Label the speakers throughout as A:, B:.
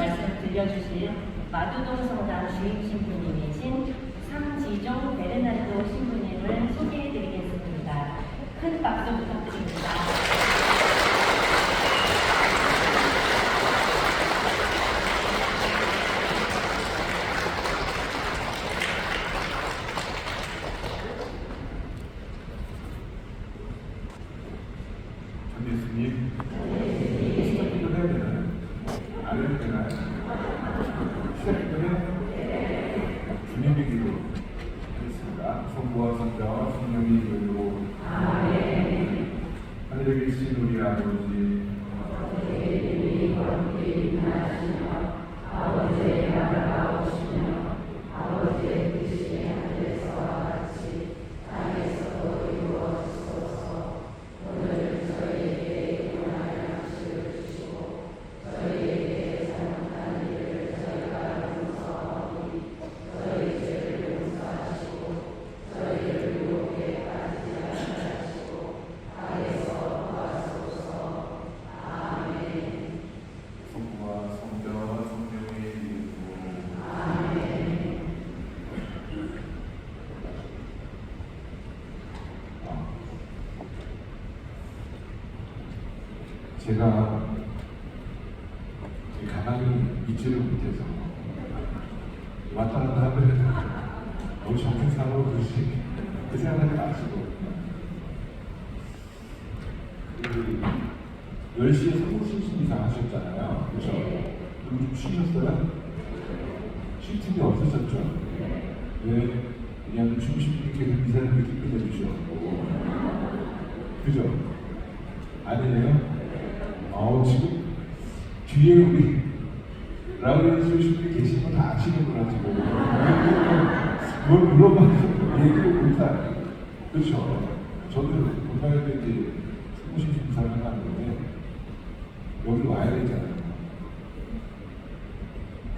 A: 말씀 들려주실 마두동 성당 주임 신부님이신 상지종 베르나르도 신부님을 소개해드리겠습니다. 큰 박수 부탁드립니다.
B: 예수님, 시작기도 해야 되나요? 안 해도 되나요? 시작기도 해요? 주님의 기도 하겠습니다. 성부와 성자와 성령의 이름으로 아멘. 하늘에 계신 우리 아버지,
C: 아버지의 나라가 오시며 아버지의 뜻이 하늘에서와 같이 땅에서도 이루어지소서. 오늘 저희에게 일용할 양식을 주시고 저희에게 잘못한 일을 저희가 용서하오니 저희 죄를 용서하시고 저희를 유혹에 빠지지 않게 하시고 악에서 구하소서. 아멘.
B: 성부와 성자와 성령의 이름으로
C: 아멘.
B: 제가 가만히 있지를 못해서 왔다 갔다 하면 너무 정신상으로 그 생각하지 마시고 10시에 성공신심 이상 하셨잖아요. 그렇죠? 그리고 좀 쉬셨어요? 쉴 틈이 없으셨죠? 왜? 왜냐하면 중심님께서 미사를 그렇게 끝내주셨고 그죠? 아니에요? 지금 뒤에 우리 라우렌스 신부님 계신 거 다 아시는구나 지금 뭘 물어봐도 얘기를 못하 그렇죠? 저도 본방에도 이제 성공신심 이사를 하는데 여기로 와야 되잖아요.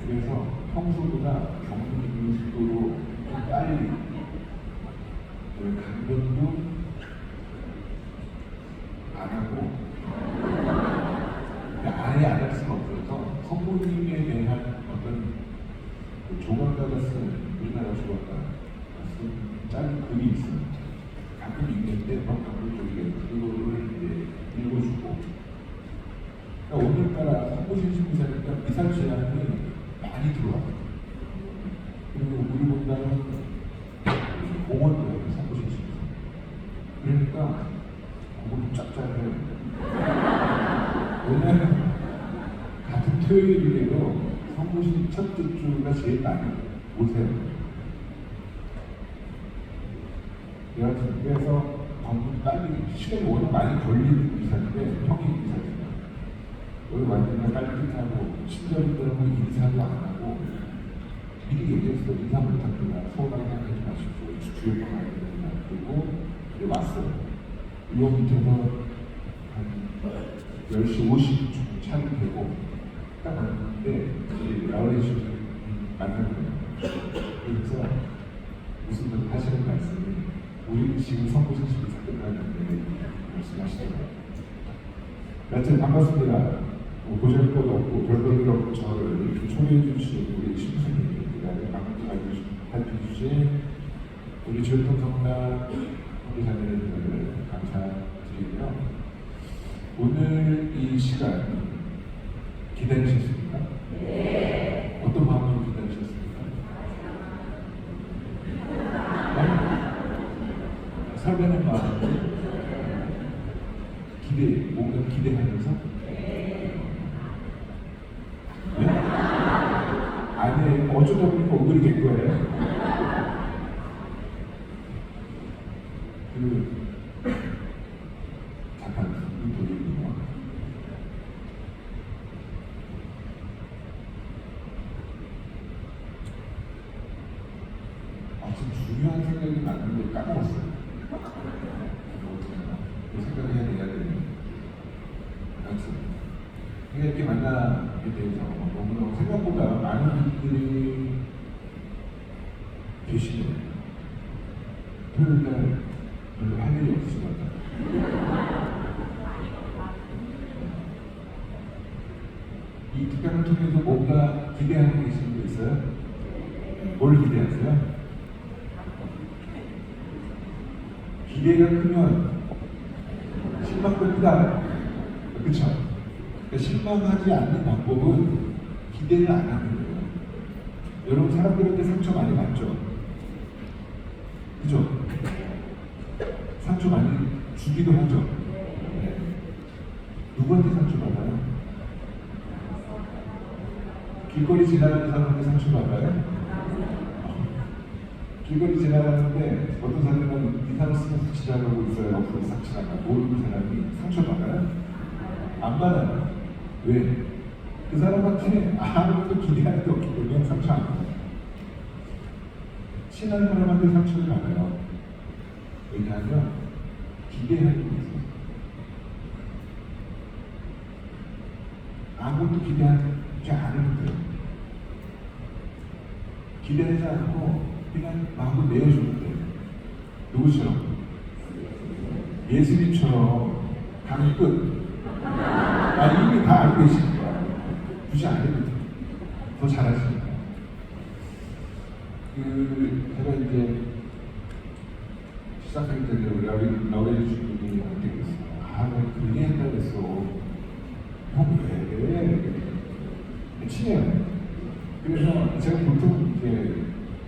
B: 그래서 평소보다 경기 속도로 좀 빨리 강변도 안 하고 아예 안 할 수가 없어서 성모님에 대한 어떤 조각가가 쓴 우리나라 조각가 쓴 짧은 글이 있습니다. 가끔 읽는데 가끔 그거를 이제 읽어주고 그러니까 오늘따라 성모신심 미사니까 미사 제안이 많이 들어와요. 그리고 우리 본당은 공원이에요, 성모신심 미사. 그러니까 공원이 쫙쫙해요. 왜냐하면 같은 토요일이라도 성모신 첫째 주가 제일 많이 오세요. 그래서 방금 빨리 시간이 워낙 많이 걸리는 미사인데 평일 미사입니다. 여기 완전히 빨리 끝나고 친절들하고 인사도 안 하고 미리 얘기했어요. 인사 못합니다. 서운하게 생각하지 마십시오. 주요 방안이 됩니다. 그리고 이제 왔어요. 요 밑에서 한 10시 50분 차를 대고 딱 왔는데 라우렌스 만나거든요. 그래서 무슨 하시는 말씀이 우리 지금 성모신심이 다 끝났는데 말씀하시더라고요. 여튼 반갑습니다. 보실 것도 없고 별볼일 없고 저를 이렇게 초대해 주신 우리 신부님입니다. 방금 발표해 주신 우리 주일통성당 우리 자매님들 감사드리고요. 오늘 이 시간 기다리셨습니까? 네. 어떤 마음으로 기다리셨습니까? 설레는 마음으로 뭔가 기대하면서? 네? 아니, 어쩌다 보니까 오늘이 된 거예요. 잠깐 눈 돌리고 지금 중요한 생각이 났는데 까먹었어요. 그 생각을 해야 되는데 이렇게 만나게 돼서 너무너무 생각보다 많은 분들이 계시네요. 토요일날 별로 할 일이 없으신 것 같아요. 이 직장을 통해서 뭔가 기대하고 계시는 거 있어요? 뭘 기대하세요? 기대가 크면 실망됩니다. 그렇죠? 그러니까 실망하지 않는 방법은 기대를 안 하는 거예요. 여러분 사람들한테 상처 많이 받죠? 그죠? 상처 많이 주기도 하죠? 네. 누구한테 상처 받아요? 길거리 지나가는 사람한테 상처 받아요? 길거리 지나가는데 어떤 사람은 이상 쓰면서 지나가고 있어요. 옆으로 싹 지나가. 모르는 사람이 상처 받아요? 안 받아요. 왜? 그 사람한테 아무것도 기대하는 게 없기 때문에 상처 안 받아요. 친한 사람한테 상처를 받아요. 왜냐하면 기대하는 게 있어요. 아무것도 기대하지 않으면 돼요. 기대하지 않고 그냥 마음을 내어주면 돼요. 누구처럼? 예수님처럼 가는 끝. 이미 다 알고 계시니까 굳이 안 해도 돼요. 더 잘하시니까. 제가 이제 시작하기 전에 우리 라우레리 주님이 한테 그랬어요. 내가 그 얘기 한다고 했어. 형 왜? 친해요. 그래서 제가 보통 이제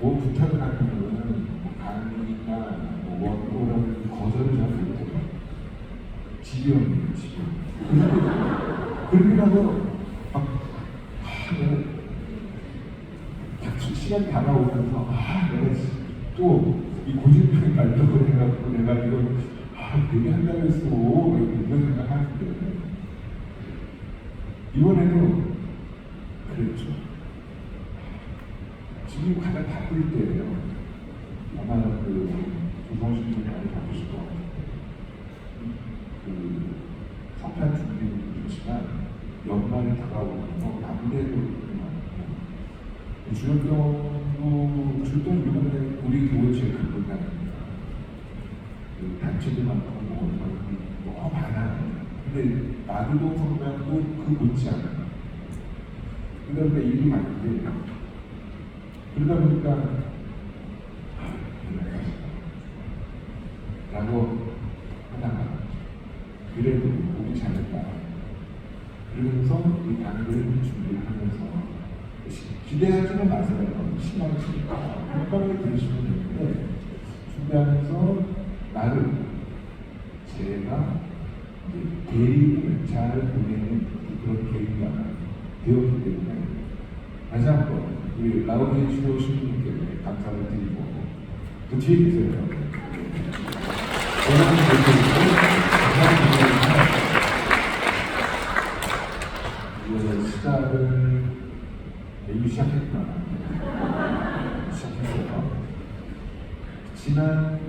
B: 뭐 부탁을 하면은 강의나 원고라는 거절을 잘 못해요. 지겨워요, 지겨워. 그러고 나서 내가 시간이 다가오면서 내가 또 이 고집을 발동을 해갖고 내가 이걸 얘기한다고 했어 이런 생각하는데 이번에도 그랬죠. 지금 가장 바쁠 때예요. 아마 조성신 분이 많이 바쁘실 것 같아요. 성탄 준비도 그렇지만 연말이 다가오면서 아무래도 주변 이번에 우리 교회 제일 큰 분야입니다. 단체도 많고 너무 많아요. 근데 마두동 성당도 그 못지않아요. 그러다 일이 많은데 그러다 보니까 라고 하다가 그래도 우리 잘했다. 그러면서 이 강의를 준비를 하면서 기대하지는 마세요. 신앙이니까 건강하게 들으시면 되는데 준비하면서 나를 제가 대입을 잘 보내는 그런 계기가 되었기 때문에 다시 한번 우리 라우디에 주어오신 분께 감사를 드리고 또 뒤에 계세요. 여러분 계시고 시작을 이미 시작했구나. 시작했어요. 지난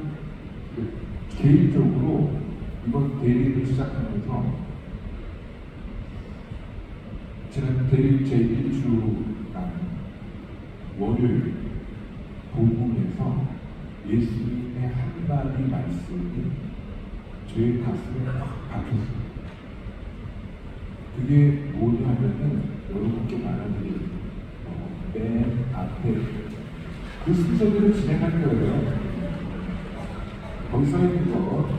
B: 개인적으로 이번 대리를 시작하면서 지난 대리 제1주간 월요일 복음에서 예수님의 한마디 말씀이 저의 가슴에 확 박혔어요. 그게 뭐냐면은 여러분께 말하는 맨 앞에 그 순서대로 진행할 거예요. 거기 써 있는 거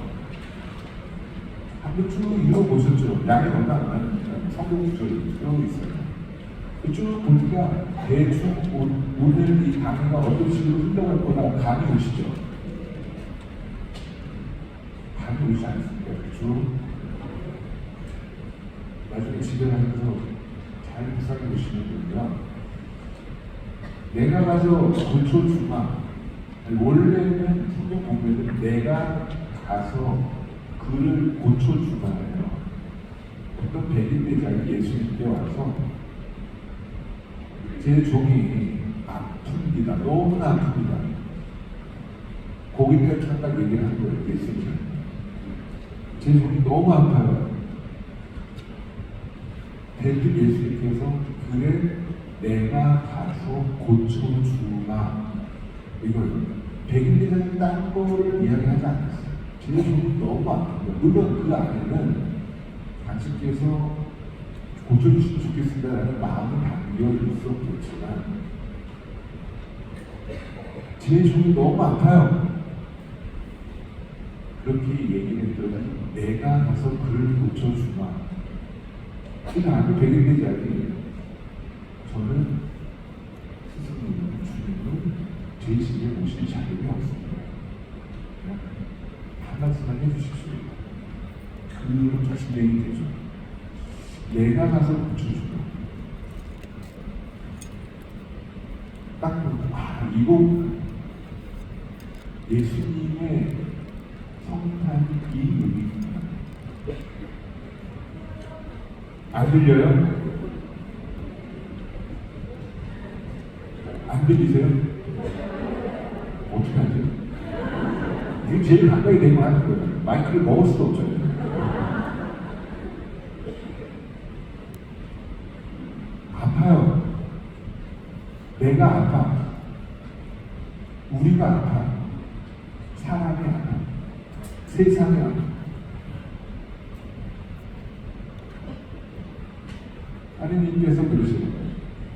B: 한번 쭉 읽어보셨죠? 양이 얼마 안 나니까 성경 구절이 쭉 있어요. 쭉 보니까 대충 오늘 이 강의가 어떤 식으로 흘러갈 거나 감이 오시죠? 감이 오지 않습니까? 쭉 나중에 집에 가면서 잘 묵상해 보시면 되고요. 내가 가서 고쳐주마. 원래는 성경 보면은 내가 가서 그를 고쳐주마예요. 어떤 백인 대장이 예수님께 와서 제 종이 아픕니다. 너무나 아픕니다. 거기까지 딱 얘기를 한 거예요. 예수님. 제 종이 너무 아파요. 대신 예수님께서 그래 내가 가서 고쳐주마. 이거예요. 백인 대장이 딴 거를 이야기하지 않았어요. 제 종이 너무 아픕니다. 물론 그 안에는 당신께서 고쳐주시면 좋겠습니다라는 마음이 담겨 있었겠지만 제 종이 너무 아파요. 그렇게 얘기를 했더니 내가 가서 그를 고쳐주마. 그 다음에 백일대 자리 저는 스승님, 주님은 제 집에 오실 자격이 없습니다. 한 말씀만 해주십시오. 그것도 진행이 되죠. 내가 가서 고쳐주마. 딱 보고 이거 예수님의 성탄 이 의미입니다. 안 들려요? 안 들리세요? 어떻게 하죠? 이게 제일 가까이 대고 하는 거예요. 마이크를 먹을 수도 없잖아요. 아파요. 내가 아파. 우리가 아파. 사람이 아파. 세상이 아파. 하느님께서 그러시는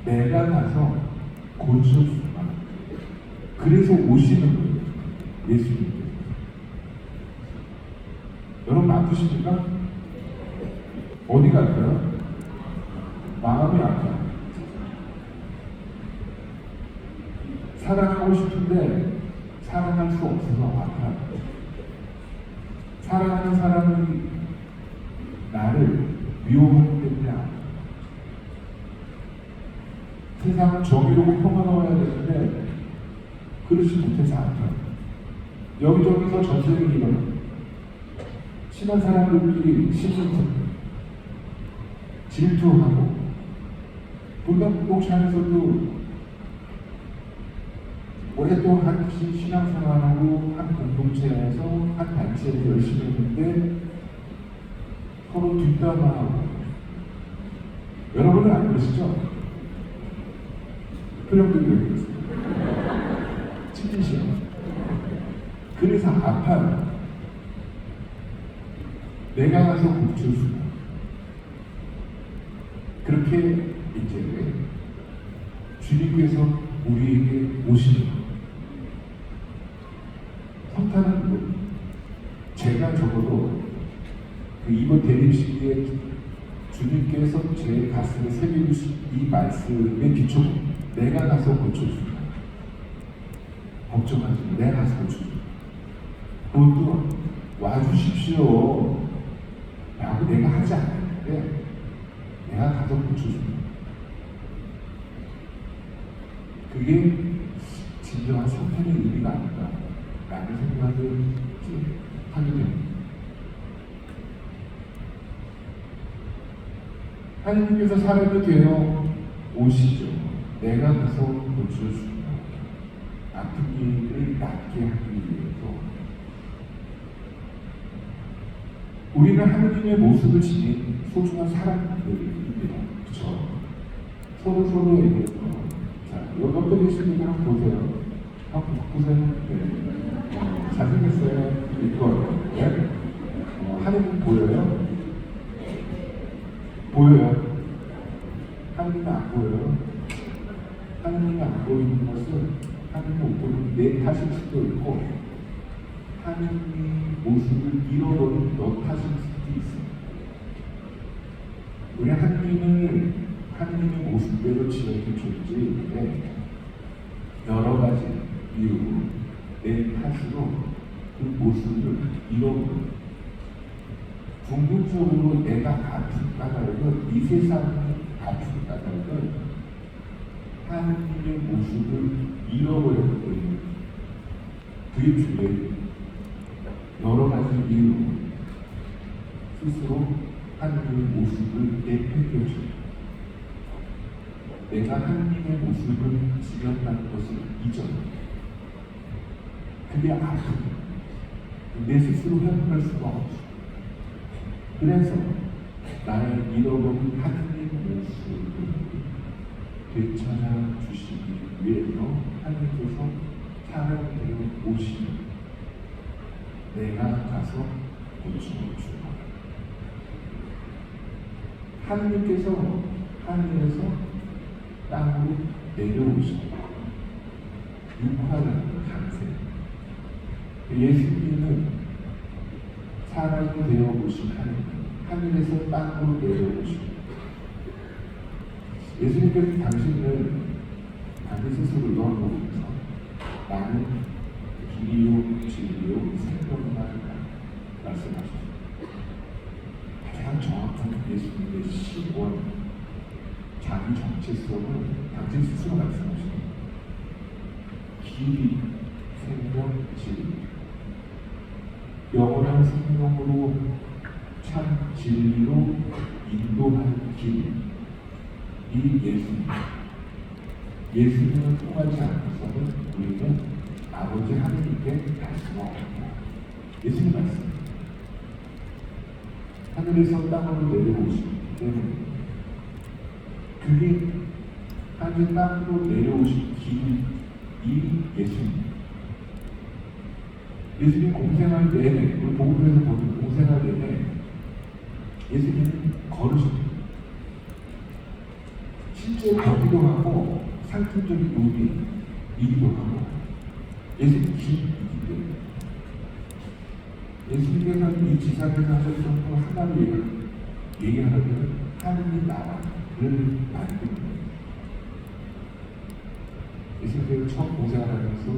B: 거예요. 내가 가서 고쳐주마. 그래서 오시는 거예요. 예수님께서. 여러분 아프십니까? 어디가 아파요? 마음이 아파요. 사랑하고 싶은데 사랑할 수 없어서 아파요. 사랑하는 사람이 나를 미워하기 때문에 아파요. 세상은 정의롭고 평화로워야 되는데 그렇지 못해서 아파요. 여기저기서 전쟁이 일어나요. 친한 사람들끼리 신분증 질투하고 불과 목장에서도 오랫동안 같이 신앙생활하고 한 공동체에서 한 단체에서 열심히 했는데 서로 뒷담화하고 여러분은 안 그러시죠? 표정들이 왜 그러세요? 찢기시요. 그래서 아파요. 내가 가서 고쳐주고 그렇게 이제 주님께서 우리에게 오시는 거예요. 성탄은 뭐 제가 적어도 그 이번 대립 시기에 주님께서 제 가슴에 새겨주신 이 말씀에 비춰 내가 가서 고쳐준다. 걱정하지 마. 내가 가서 고쳐준다. 그것도 와주십시오. 라고 내가 하지 않았는데 내가 가서 고쳐준다. 그게 진정한 성탄의 의미가 아닌가 라는 생각을 하게 됩니다. 하나님께서 사람이 되어 오시죠. 내가 가서 고쳐준다. 아픈 일을 낫게 하기 위해서 우리는 하느님의 모습을 지닌 소중한 사람들입니다. 그렇죠? 서로에게 자, 여기 어떤 계시는지 한번 보세요. 한번 보세요. 네. 잘생겼어요. 이거 네? 하느님 보여요? 보여요? 하느님이 안 보여요? 하느님이 안 보이는 것은 하느님이 못 보이는 내 탓일 수도 있고 하느님 모습을 잃어버린 너 탓일 수도 있습니다. 우리 하느님을 하느님의 모습대로 지어진 존재인데 여러 가지 이유로 내 탓으로 그 모습을 잃어버려요. 궁극적으로 내가 아픈 까닭은 이 세상이 아픈 까닭은 하느님의 모습을 잃어버렸기 때문에 그의 주에 여러 가지 이유로 스스로 하느님의 모습을 내팽겨줍니다. 내가 하느님의 모습을 지녔다는 것을 잊어요. 그게 아픔이에요. 내 스스로 회복할 수가 없어. 그래서 나의 잃어버린 하느님 모습을 되찾아 주시기 위해서 하느님께서 사람들을 오시니 내가 가서 고쳐주마. 하느님께서 하늘에서 땅으로 내려오시고 육화는 강세. 예수님은 사람이 되어 오신 하느님, 하늘에서 땅으로 내려오시고 예수님께서 당신을 자기 스스로 넣어보면서 나는 길이요 진리요 생명이다 말씀하셨습니다. 가장 정확한 예수님의 시원, 자기 정체성을 당신 스스로 말씀하십니다. 길이, 생명, 진리. 영원한 생명으로 참 진리로 인도하는 길. 이 예수님. 예수님을 통하지 않고서는 우리는 아버지 하느님께 갈 수가 없다. 예수님 말씀. 하늘에서 땅으로 내려오시기 때문에 그게 하늘 땅으로 내려오신 길이 예수님. 예수님 공생활 내내, 우리 복음에서 보는 공생활 내내 예수님은 걸으십니다. 실제 걷기도 하고 상품적인 일이기도 하고 예수님 길이기 때문에 예수님께서 이 지상에서 하셨던 그 하나를 얘기하려면 하느님 나라를 만듭니다. 예수님께서 처음 공생활하면서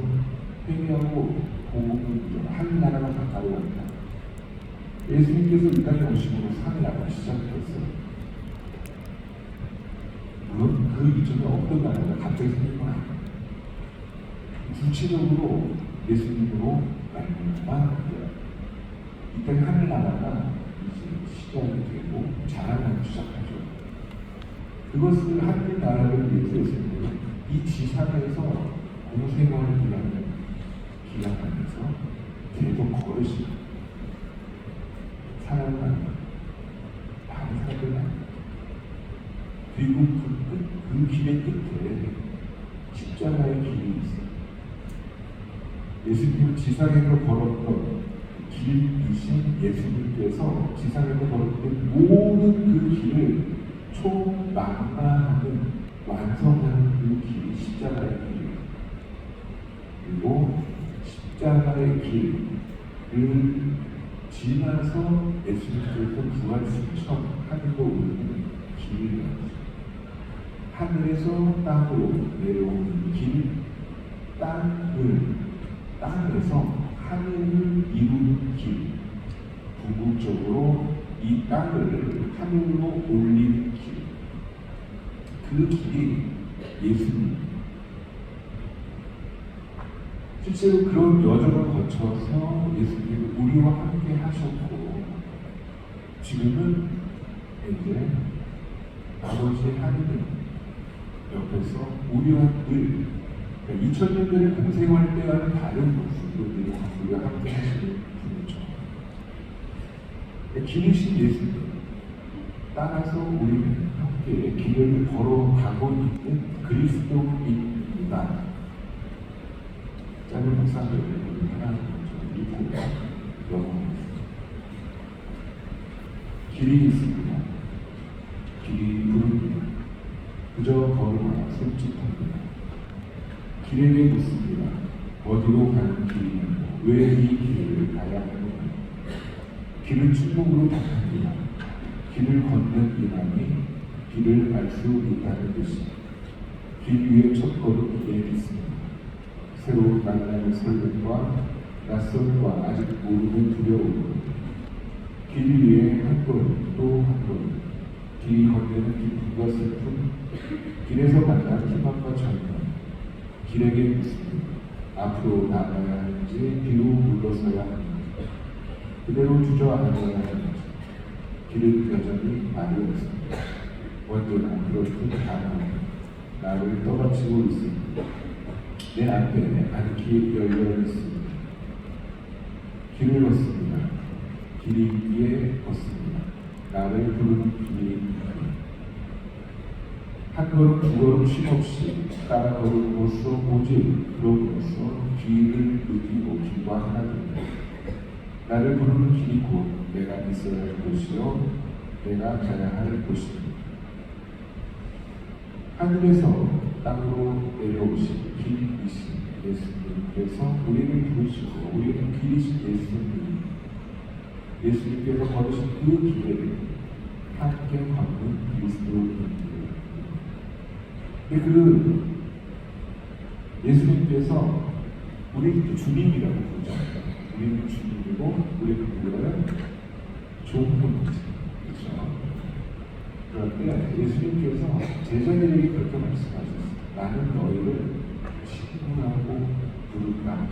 B: 회개하고 복음을 하늘나라가 가까이 온다. 예수님께서 이 땅에 오심으로 하늘나라가 시작했어요. 물론 그 이전에 없던 나라가 갑자기 생긴 건 아니에요. 구체적으로 예수님으로 말미암아 이 땅에 하늘나라가 이제 시작이 되고 자라나기 시작하죠. 그것을 하늘나라를 위해서 예수님은 이 지상에서 공생활을 기약하면서 계속 걸으시고 사랑을 만나 많은 사람들 만나 그리고 그 길의 끝에 십자가의 길이 있어요. 예수님 지상에서 걸었던 길이신 예수님께서 지상에서 걸었던 모든 그 길을 총망라하는 완성하는 그 길이 십자가의 길이에요. 그리고 십자가의 길을 지나서 예수님께서 부활 승천 하늘로 오르는 길이에요. 하늘에서 땅으로 내려오는 길, 땅에서 하늘을 이루는 길, 궁극적으로 이 땅을 하늘로 올리는 길, 그 길이 예수님. 실제로 그런 여정을 거쳐서 예수님은 우리와 함께 하셨고, 지금은 이제 아버지 하느님 옆에서 우리와 늘 2000년전의 공생활 때와는 다른 모습으로 우리와 함께 하시는 분이죠. 길이신 예수님 따라서 우리는 함께 길을 걸어가고 있는 그리스도인입니다. 짧은 묵상을 하나 좀 읽고 넘어가겠습니다. 길이 있습니다. 길이 부릅니다. 그저 걸으나 솔직합니다. 길에게 묻습니다. 어디로 가는 길이냐? 왜 이 길을 가야 하느냐? 길을 축복으로 답합니다. 길을 걷는 이람이 길을 알 수 있다는 뜻입니다. 길 위에 첫걸음에 있습니다. 새로 만나는 설렘과 낯선과 아직 모르는 두려움. 길 위에 한 걸음 또 한 걸음. 길이 건네는 기쁨과 슬픔. 길에서 만난 희망과 절망. 길에게 묻습니다. 앞으로 나가야 하는지 뒤로 물러서야 하는지 그대로 주저앉아야 하는지 길은 여전히 마루였습니다. 언제나 그렇듯 가만 나를 떠받치고 있습니다. 내 앞에 안길이 열려 있습니다. 길을 걷습니다. 길이 위에 걷습니다. 나를 부르는 길이 한 걸음 두 걸음 쉼없이 따라 걸음으로써 오직 그럼으로써 길을 느끼고 길과 하나 됩니다. 나를 부르는 길이 곧 내가 있어야 할 곳이요 내가 가야 할 곳입니다. 하늘에서 땅으로 내려오신 길이신 예수님께서 우리를 부르시고 우리는 길이신 예수님께서 걸으신 그 길을 함께 걷는 그리스도인들입니다. 그 예수님께서 우리 주님이라고 부르죠. 우리는 주님이고 우리는 누구예요? 종군이죠. 그렇죠? 그런데 예수님께서 제자들에게 그렇게 말씀하셨어요. 나는 너희를 친구라고 부른다.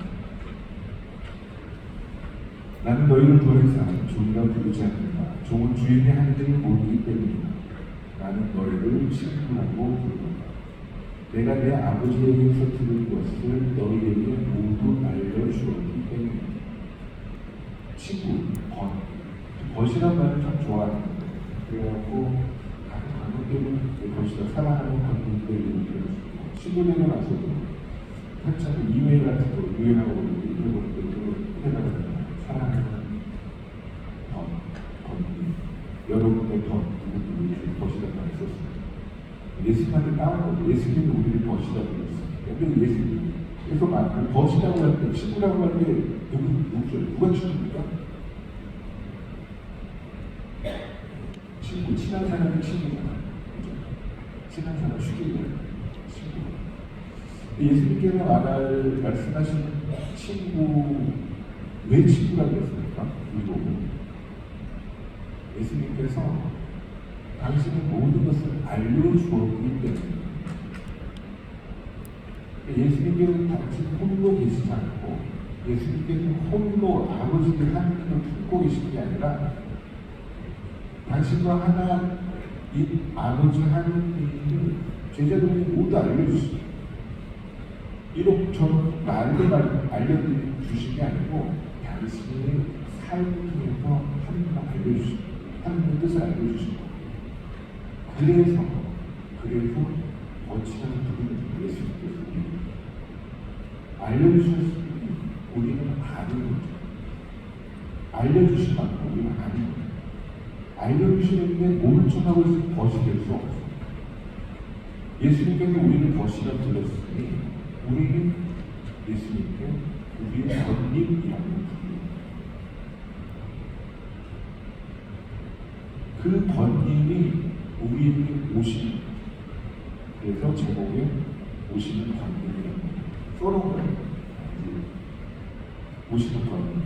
B: 나는 너희를 더 이상 종이라 부르지 않는다. 종은 주인이 하는 일을 모르기 때문이다. 나는 너희를 친구라고 부른다. 내가 내 아버지에게서 들은 것을 너희에게 모두 알려주었기 때문이다. 친구, 벗이란 말을 참 좋아하는데 그래갖고 가족들은 벗이라 사랑하는 관계들을 친구 되고 나서도 한참 이메일 같은 거 유행하고 이런 것들도 해당합니다. 사랑하는 여러분의 누구누구 벗이란 말을 썼습니다. 예수님한테 따온 거 예수님은 우리를 벗이라고 그랬어요. 근데 예수님 그래서 벗이라고 할 때 친구라고 할 때 누가 친구입니까? 친구, 친한 사람이 친구잖아. 친한 사람 죽이는 친구. 예수님께서 말씀하신 친구, 왜 친구라고 했습니까? 우리 보고. 예수님께서 당신의 모든 것을 알려주었기 때문에 예수님께서는 당신 홀로 계시지 않고 예수님께서는 홀로 아버지를 하나님을 품고 계신 게 아니라 당신과 하나 이 아버지 하나님을 제자들에게 모두 알려주시죠. 이렇게 저는 말로 알려주신 게 아니고 당신의 삶을 통해서 하나님을 알려주시고 하나님의 뜻을 알려주시고 그래서 어찌하는 부분을 예수님께서 알려주셨으니 우리는 아는 거죠. 알려주신 만큼 우리는 아는 거죠. 알려주시는데 모른 척하고 있으면 벗이 될 수 없어요. 예수님께서 우리를 벗이라 불렀으니 우리는 예수님께 우리의 번님이라고 부릅니다. 그 번님이 우리에게 오시는 그래서 제목에 오시는 번님이라고 써놓은 거예요. 오시는 번님.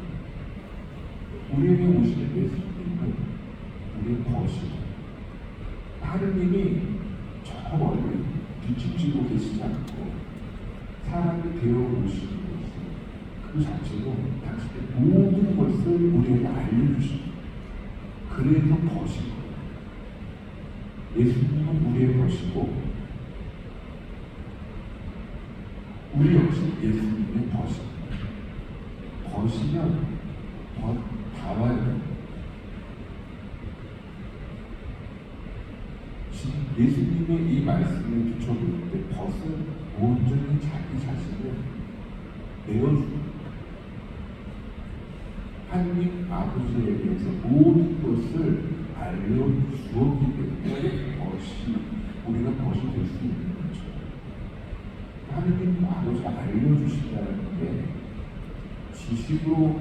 B: 우리에게 오시는 예수님은 우리의 벗이고 하느님이 저 멀리 뒤집지고 계시지 않고 사람이 되어 오시는 것은 그 자체로 당신의 모든 것을 우리에게 알려주시고 그래서 벗이고 예수님은 우리의 벗이고 우리 역시 예수님의 벗입니다. 벗이면 벗 닿아야 됩니다. 예수님의 이 말씀을 비춰볼 때 벗은 온전히 자기 자신을 내어줍니다. 하나님 아버지에게서 모든 것을 알려주었기 때문에 우리가 벗이 될 수 있는 거죠. 하나님 아버지가 알려주신다는 게 지식으로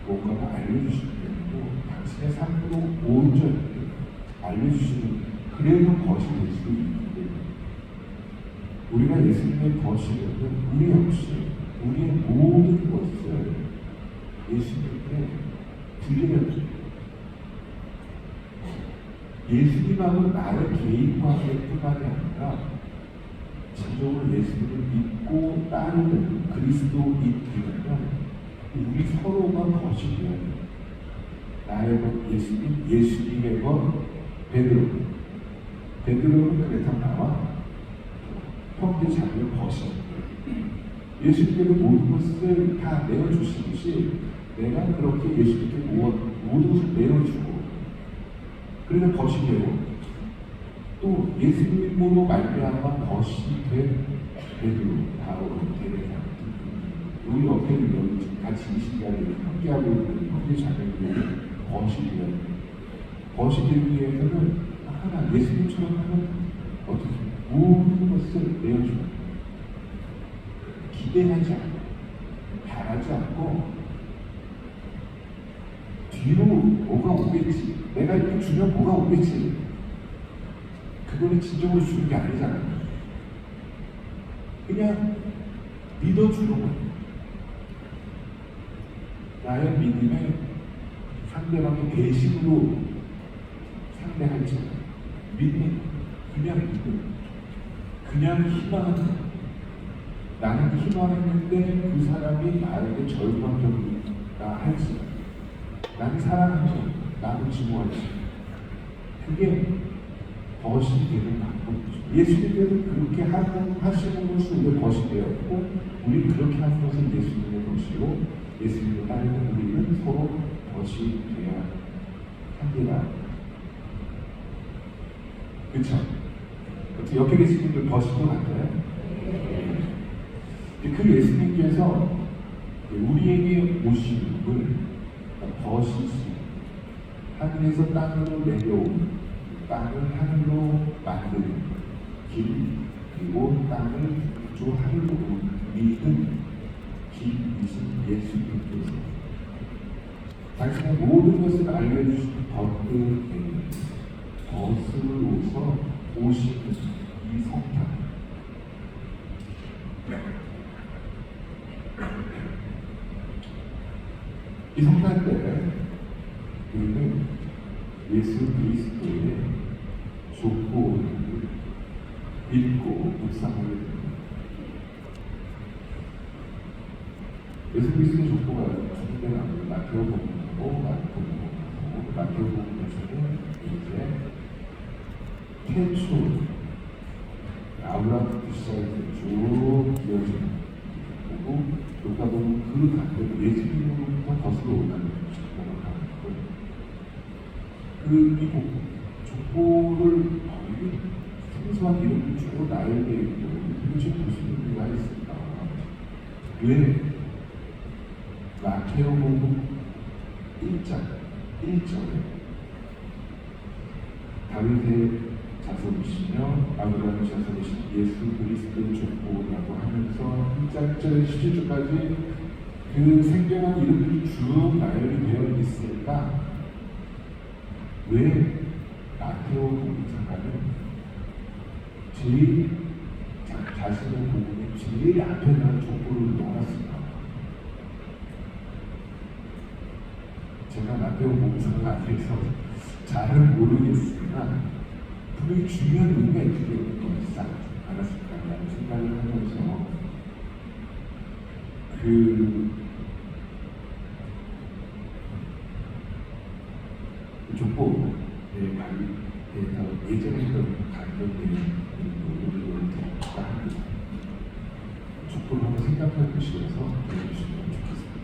B: 뭔가를 알려주시는 게 아니고 당신의 삶으로 온전히 알려주시는 그래서 벗이 될 수 있는데 우리가 예수님의 벗이려면 우리 역시 우리의 모든 것을 예수님께 드리면 예수님하고 나의 개인 관계뿐만이 아니라 진정으로 예수님을 믿고 따르는 그리스도인이라면 우리 서로가 벗이 되어야 돼요. 나의 것 예수님의 것 베드로는 그래서 나와 형제 자매를 벗이 예수님께서 모든 것을 다 내어주시듯이 내가 그렇게 예수님께 모든 것을 내어주고 그래서 벗이 되고 또 예수님으로 말미암아 벗이 된 베드로 바로 데레야 우리 옆에 같이 이 시간에 함께하고 있는 형제 자매들이 벗이 되어야 벗이 되기 위해서는 하나 예수님처럼 하는 어떻게 모든 것을 내어주는 기대하지 않고 바라지 않고 뒤로 뭐가 오겠지, 내가 이렇게 주면 뭐가 오겠지, 그거를 진정으로 주는 게 아니잖아요. 그냥 믿어주는 거예요. 나의 믿음에 상대방의 배신으로 상대하지 않아요. 믿음, 그냥 믿음, 그냥 희망하는 거예요. 나는 희망했는데 그 사람이 나에게 절망적이다 할지, 나는 사랑하지, 나는 증오하지, 그게 벗이 되는 방법이죠. 예수님께서 그렇게 하시는 것을 우리가 벗이 되었고, 우리 그렇게 하는 것을 예수님의 것이고, 예수님을 따르는 우리는 서로 벗이 되어야 합니다. 그렇죠? 옆에 계신 분들 벗인 것 같아요? 그 예수님께서 우리에게 오신 분을 벗이시, 하늘에서 땅으로 내려온, 땅을 하늘로 만드는 길, 그리고 땅을 저 하늘로 옮기는 길이신 예수님께서 당신의 모든 것을 알려주신 벗으로서 오신 이 성탄, 이 성탄 때 우리는 예수 그리스도의 족보를 읽고 묵상하게 됩니다. 예수 그리스도의 족보가 주님의 나오는 마태복음하고 마태복음에서는 이제 태초 아브라함부터 시작해서 쭉 이어지는 거고, 누가복음 그 반대로 예수님으로부터 거슬러 올라가는 족보가 나오고, 그 족보를 이게 생소한 이름을 쭉 나열되어 있고, 도대체 무슨 의미가 있을까? 왜 마태복음 1절에 다윗의 자손이시며 아브라함의 자손이신 예수 그리스도의 족보라고 하면서 1절에 17절까지 그 생경한 이름들이 쭉 나열이 되어 있을까? 왜 마태복음 기자가는 제일 자신의 복음의 제일 앞에 나는 족보를 넣어놨을까? 제가 마태복음 목사가 아니어서 잘은 모르겠으나 분명히 중요한 의미가 있지 않았을까라는 생각을 하면서 그 족보에 예전에 했던 간격된 노력을 드릴까 합니다. 족보를 한번 생각해 보시면서 들어주시면 좋겠습니다.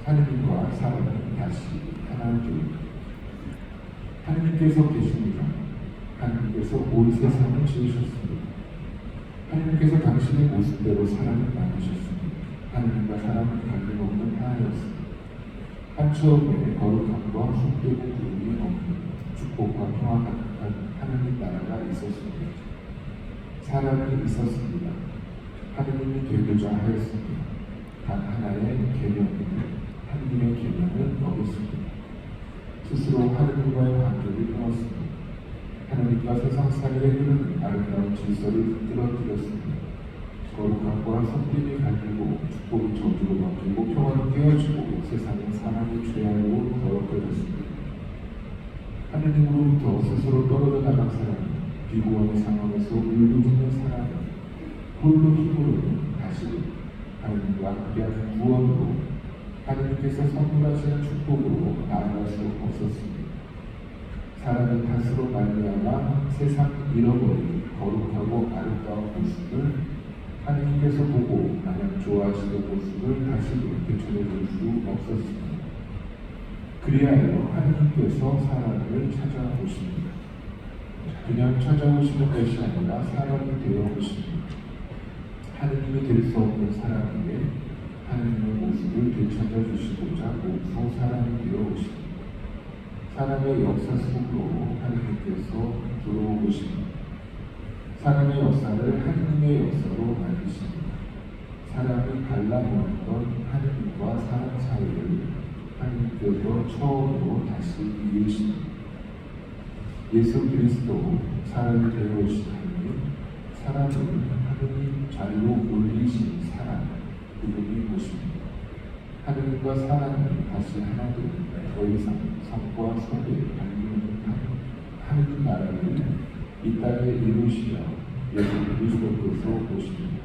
B: 하느님과 사람은 다시 하나님 쪽입니다. 하느님께서 계십니다. 하느님께서 온 세상을 지으셨습니다. 하느님께서 당신의 모습대로 사람을 만드셨습니다. 하느님과 사람은 관계없는 하나였습니다. 한 처음에 거룩함과 숭배고 구름이 없는 축복과 평화 가득한 하느님 나라가 있었습니다. 사람이 있었습니다. 하느님이 되고자 하였습니다. 단 하나의 계명은 하느님의 계명을 어겼습니다. 스스로 하느님과의 관계를 끊었습니다. 하느님과 세상 사이에 흐르는 아름다운 질서를 끊어뜨렸습니다. 거룩함과 성품이 갈리고 축복이 저주로 바뀌고 평화는 깨어지고 세상은 사람의 죄악으로 더럽혀졌습니다. 하느님으로부터 스스로 떨어져 나간 사람은 비구원의 상황에서 울부짖는 사람은 홀로 힘으로는 다시 하느님과 함께하는 구원으로 하느님께서 선물하시는 축복으로 나아갈 수 없었습니다. 사람의 탓으로 말미암아 세상 잃어버린 거룩하고 아름다운 모습을 하느님께서 보고 마냥 좋아하시는 모습을 다시 되찾아줄 수 없었습니다. 그리하여 하느님께서 사람을 찾아오십니다. 그냥 찾아오시는 것이 아니라 사람이 되어 오십니다. 하느님이 될 수 없는 사람에게 하느님의 모습을 되찾아 주시고자 몸소 사람이 되어 오십니다. 사람의 역사 속으로 하나님께서 들어오십니다. 사람의 역사를 하나님의 역사로 만드십니다. 사람이 갈라놓았던 하나님과 사람 사이를 하나님께서 처음으로 다시 이으십니다. 예수 그리스도 사람이 되어오신 하나님, 사람을 하나님 자리로 올리신 사람, 그분이 오십니다. 하나님과 사람이 다시 하나 되는 더 이상 성과 속에 달리는 하나님 나라를 이 땅에 이루시며 예수 그리스도께서 오십니다.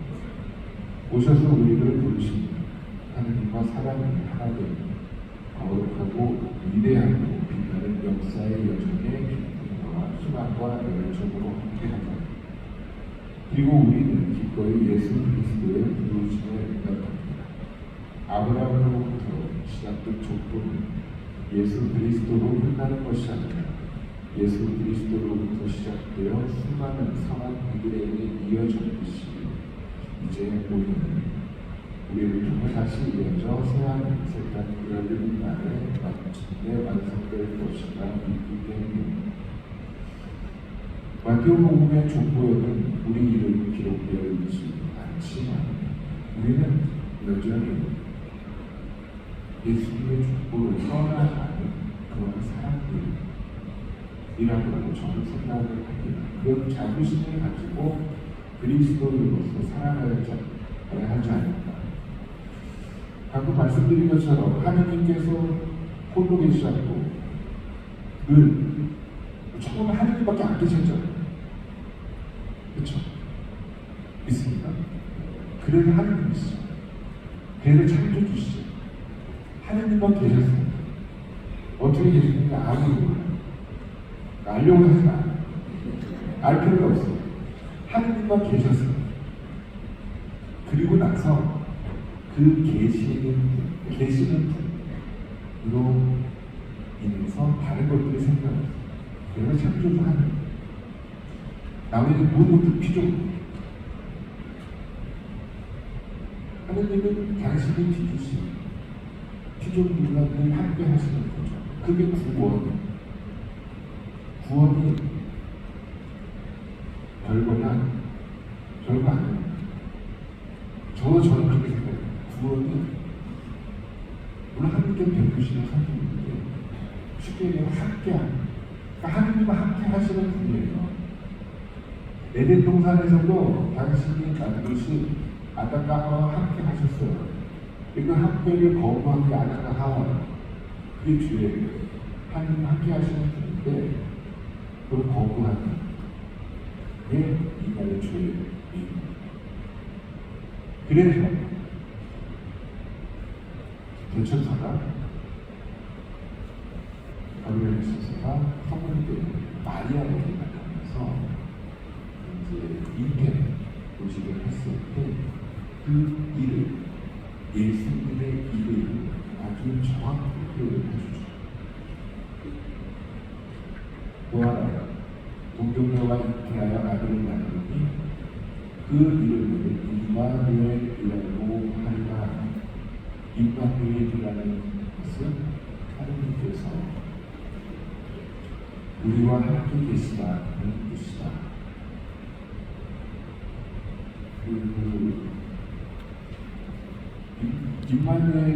B: 오셔서 우리를 부르십니다. 하나님과 사람이 하나 되는 거룩하고 위대하고 빛나는 역사의 여정에 기쁨과 희망과 열정으로 함께하자. 그리고 우리는 기꺼이 예수 그리스도의 부르심에 응답합니다. 아브라함으로부터 시작된 족보는 예수 그리스도로 끝나는 것이 아니라 예수 그리스도로부터 시작되어 수많은 선한 이들에게 이어졌듯이 이제 우리는 우리를 통해 다시 이어져 새하늘 새 땅이 열리는 날에 마침내 완성될 것이라 믿기 때문입니다. 마태복음의 족보에는 우리 이름이 기록되어 있지 않지만 우리는 여전히 예수님의 족보를 떠나가는 그런 사람들이라고 저는 생각을 합니다. 그런 자부심을 가지고 그리스도인으로서 살아가야 하지 않을까. 방금 말씀드린 것처럼 하느님께서 홀로 계시고 늘 처음에 하느님밖에 안 계셨잖아요. 그렇죠? 있습니다. 그래도 하느님이시죠. 배를 창조주시죠. 하느님만 계셨어요. 어떻게 계셨는지 아무도 몰라요. 알려고 하지 않아요. 알 필요가 없어요. 하느님만 계셨어요. 그리고 나서 그 계시는 분으로 인해서 다른 것들이 생겨났어요. 그래서 창조주 하느님. 나머지 모든 것들 피조물. 하느님은 당신의 뒤주시 피조물과 늘 함께 하시는 거죠. 그게 구원이 별거 아니에요. 저는 그렇게 생각해요. 구원이 물론 하느님께 베푸시는 선생님인데 쉽게 얘기하면 함께하는, 그러니까 하느님과 함께 하시는 분이에요. 에덴 동산에서도 당신이 만드신 아담과 하와와 함께 하셨어요. 그 함께를 거부한 게 아담과 하와예요. 그게 죄예요. 하느님 함께 하시는 분인데 그걸 거부하는 게 인간의 죄입니다. 그래서 대천사가 가브리엘 천사가 성령 때문에 마리아에게 나타나서 이제 잉태 모집을 했을 때 그 일을 예수님의 이름을 아주 정확히 표현해 주죠. 또 하나 동정녀와 잉태하여 아들을 낳으니 그 이름을 임마누엘이라고 하리라. 임마누엘이라는 것은 하느님께서 우리와 함께 계시다는 뜻이다. 임마누엘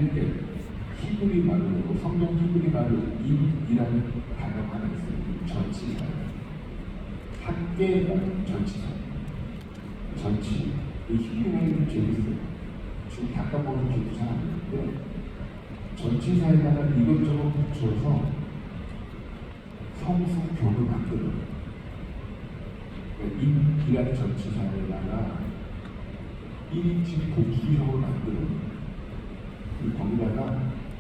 B: 히브리 말로 성경 히브리 말로 임이라는 단어가 하나 있어요. 전치사. 함께라는 전치사. 전치. 이 히브리어는 재밌어요. 지금 바꿔보는 기도 잘 안 되는데 전치사에다가 이것저것 붙여서 성수교를 만들어요. 그러니까 임이라는 전치사에다가 1인칭 복수형을 만들어요. 거기다가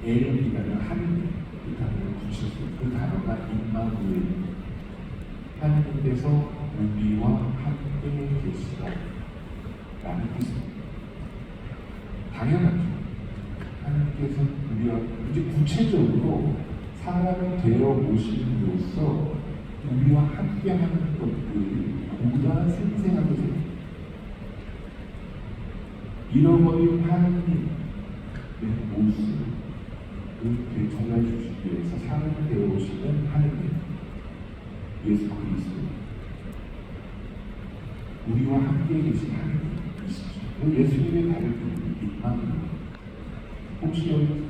B: 엘이라는 하느님 이 단어를 붙였어요. 그 단어가 임마누엘. 하느님께서 우리와 함께 계시다 라는 뜻입니다. 당연하죠. 하느님께서 우리와 이제 구체적으로 사람이 되어 오심으로써 우리와 함께하는 것들이 보다 생생하게 됩니다. 잃어버린 하느님의 모습을 되찾아 주시기 위해서 사람이 되어 오시는 예수 그리스도, 우리와 함께 계신 하나님이시죠. 예수님의 다른 이름이 임마누엘. 혹시 여기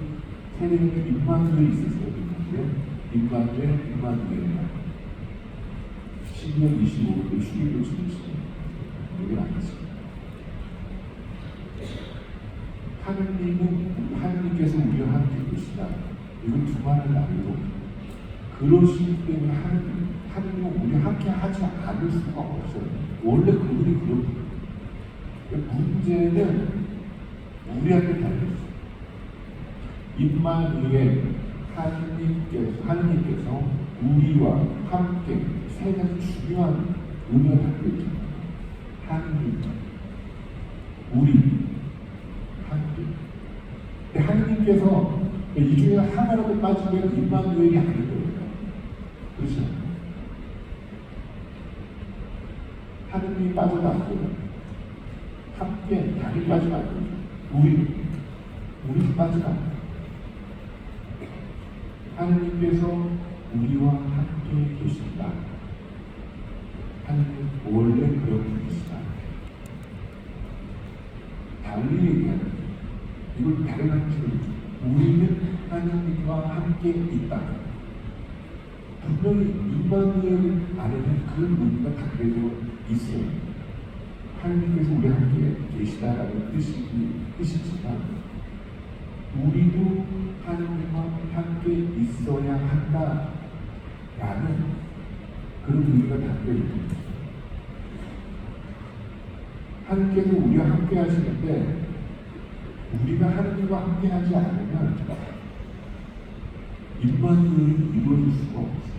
B: 세례는 임마누엘 있으세요? 임마누엘. 12월 25일 휴일로 지내시는 여기 아니십니다. 하나님께서 우리와 함께 계시다. 이건 두말을 나누고 그러시기 때문에 하나님은 우리와 함께 하지 않을 수가 없어요. 원래 그분이 그렇거든요. 문제는 우리한테 달렸어요. 임마누엘, 하나님께서 우리와 함께 세 가지 중요한 의미가 담겨 있잖아요. 하나님, 우리, 함께. 근데 하나님께서 이 중에 하나라도 빠지면 임마누엘이 아닌 거예요. 그렇죠? 하나님이 빠져도 안 돼요. 함께 당연히 빠지면 안 돼요. 우리 빠지면 안 돼요. 하나님께서 우리와 함께 계신다. 하나님 원래 그런 분이시다. 달리 얘기하는 이걸 다른 한식으로 우리는 하나님과 함께 있다. 분명히 임마누엘 안에는 그 의미가 담겨져 있어요. 하나님께서 우리와 함께 계시다라는 뜻이지만 우리도 하나님과 함께 있어야 한다라는 그런 의미가 담겨 있습니다. 하나님께서 우리와 함께 하시는데 우리가 하나님과 함께 하지 않으면 임마누엘이 이루어질 수가 없어요.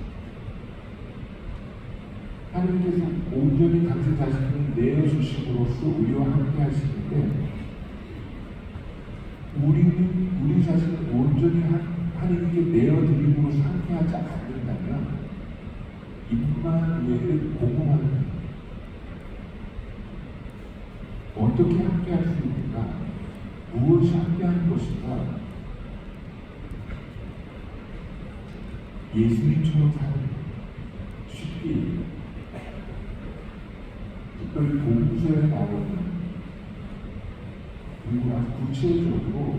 B: 하나님께서 온전히 당신 자신을 내어주심으로써 우리와 함께 하시는데 우리 자신을 온전히 하나님께 내어드림으로써 함께하지 않는다면 임마누엘을 공허하는 거예요. 어떻게 함께할 수 있는가? 무엇이 함께하는 것인가? 예수님처럼 사는 쉽게 특별히 복음서에 나오는 그리고 아주 구체적으로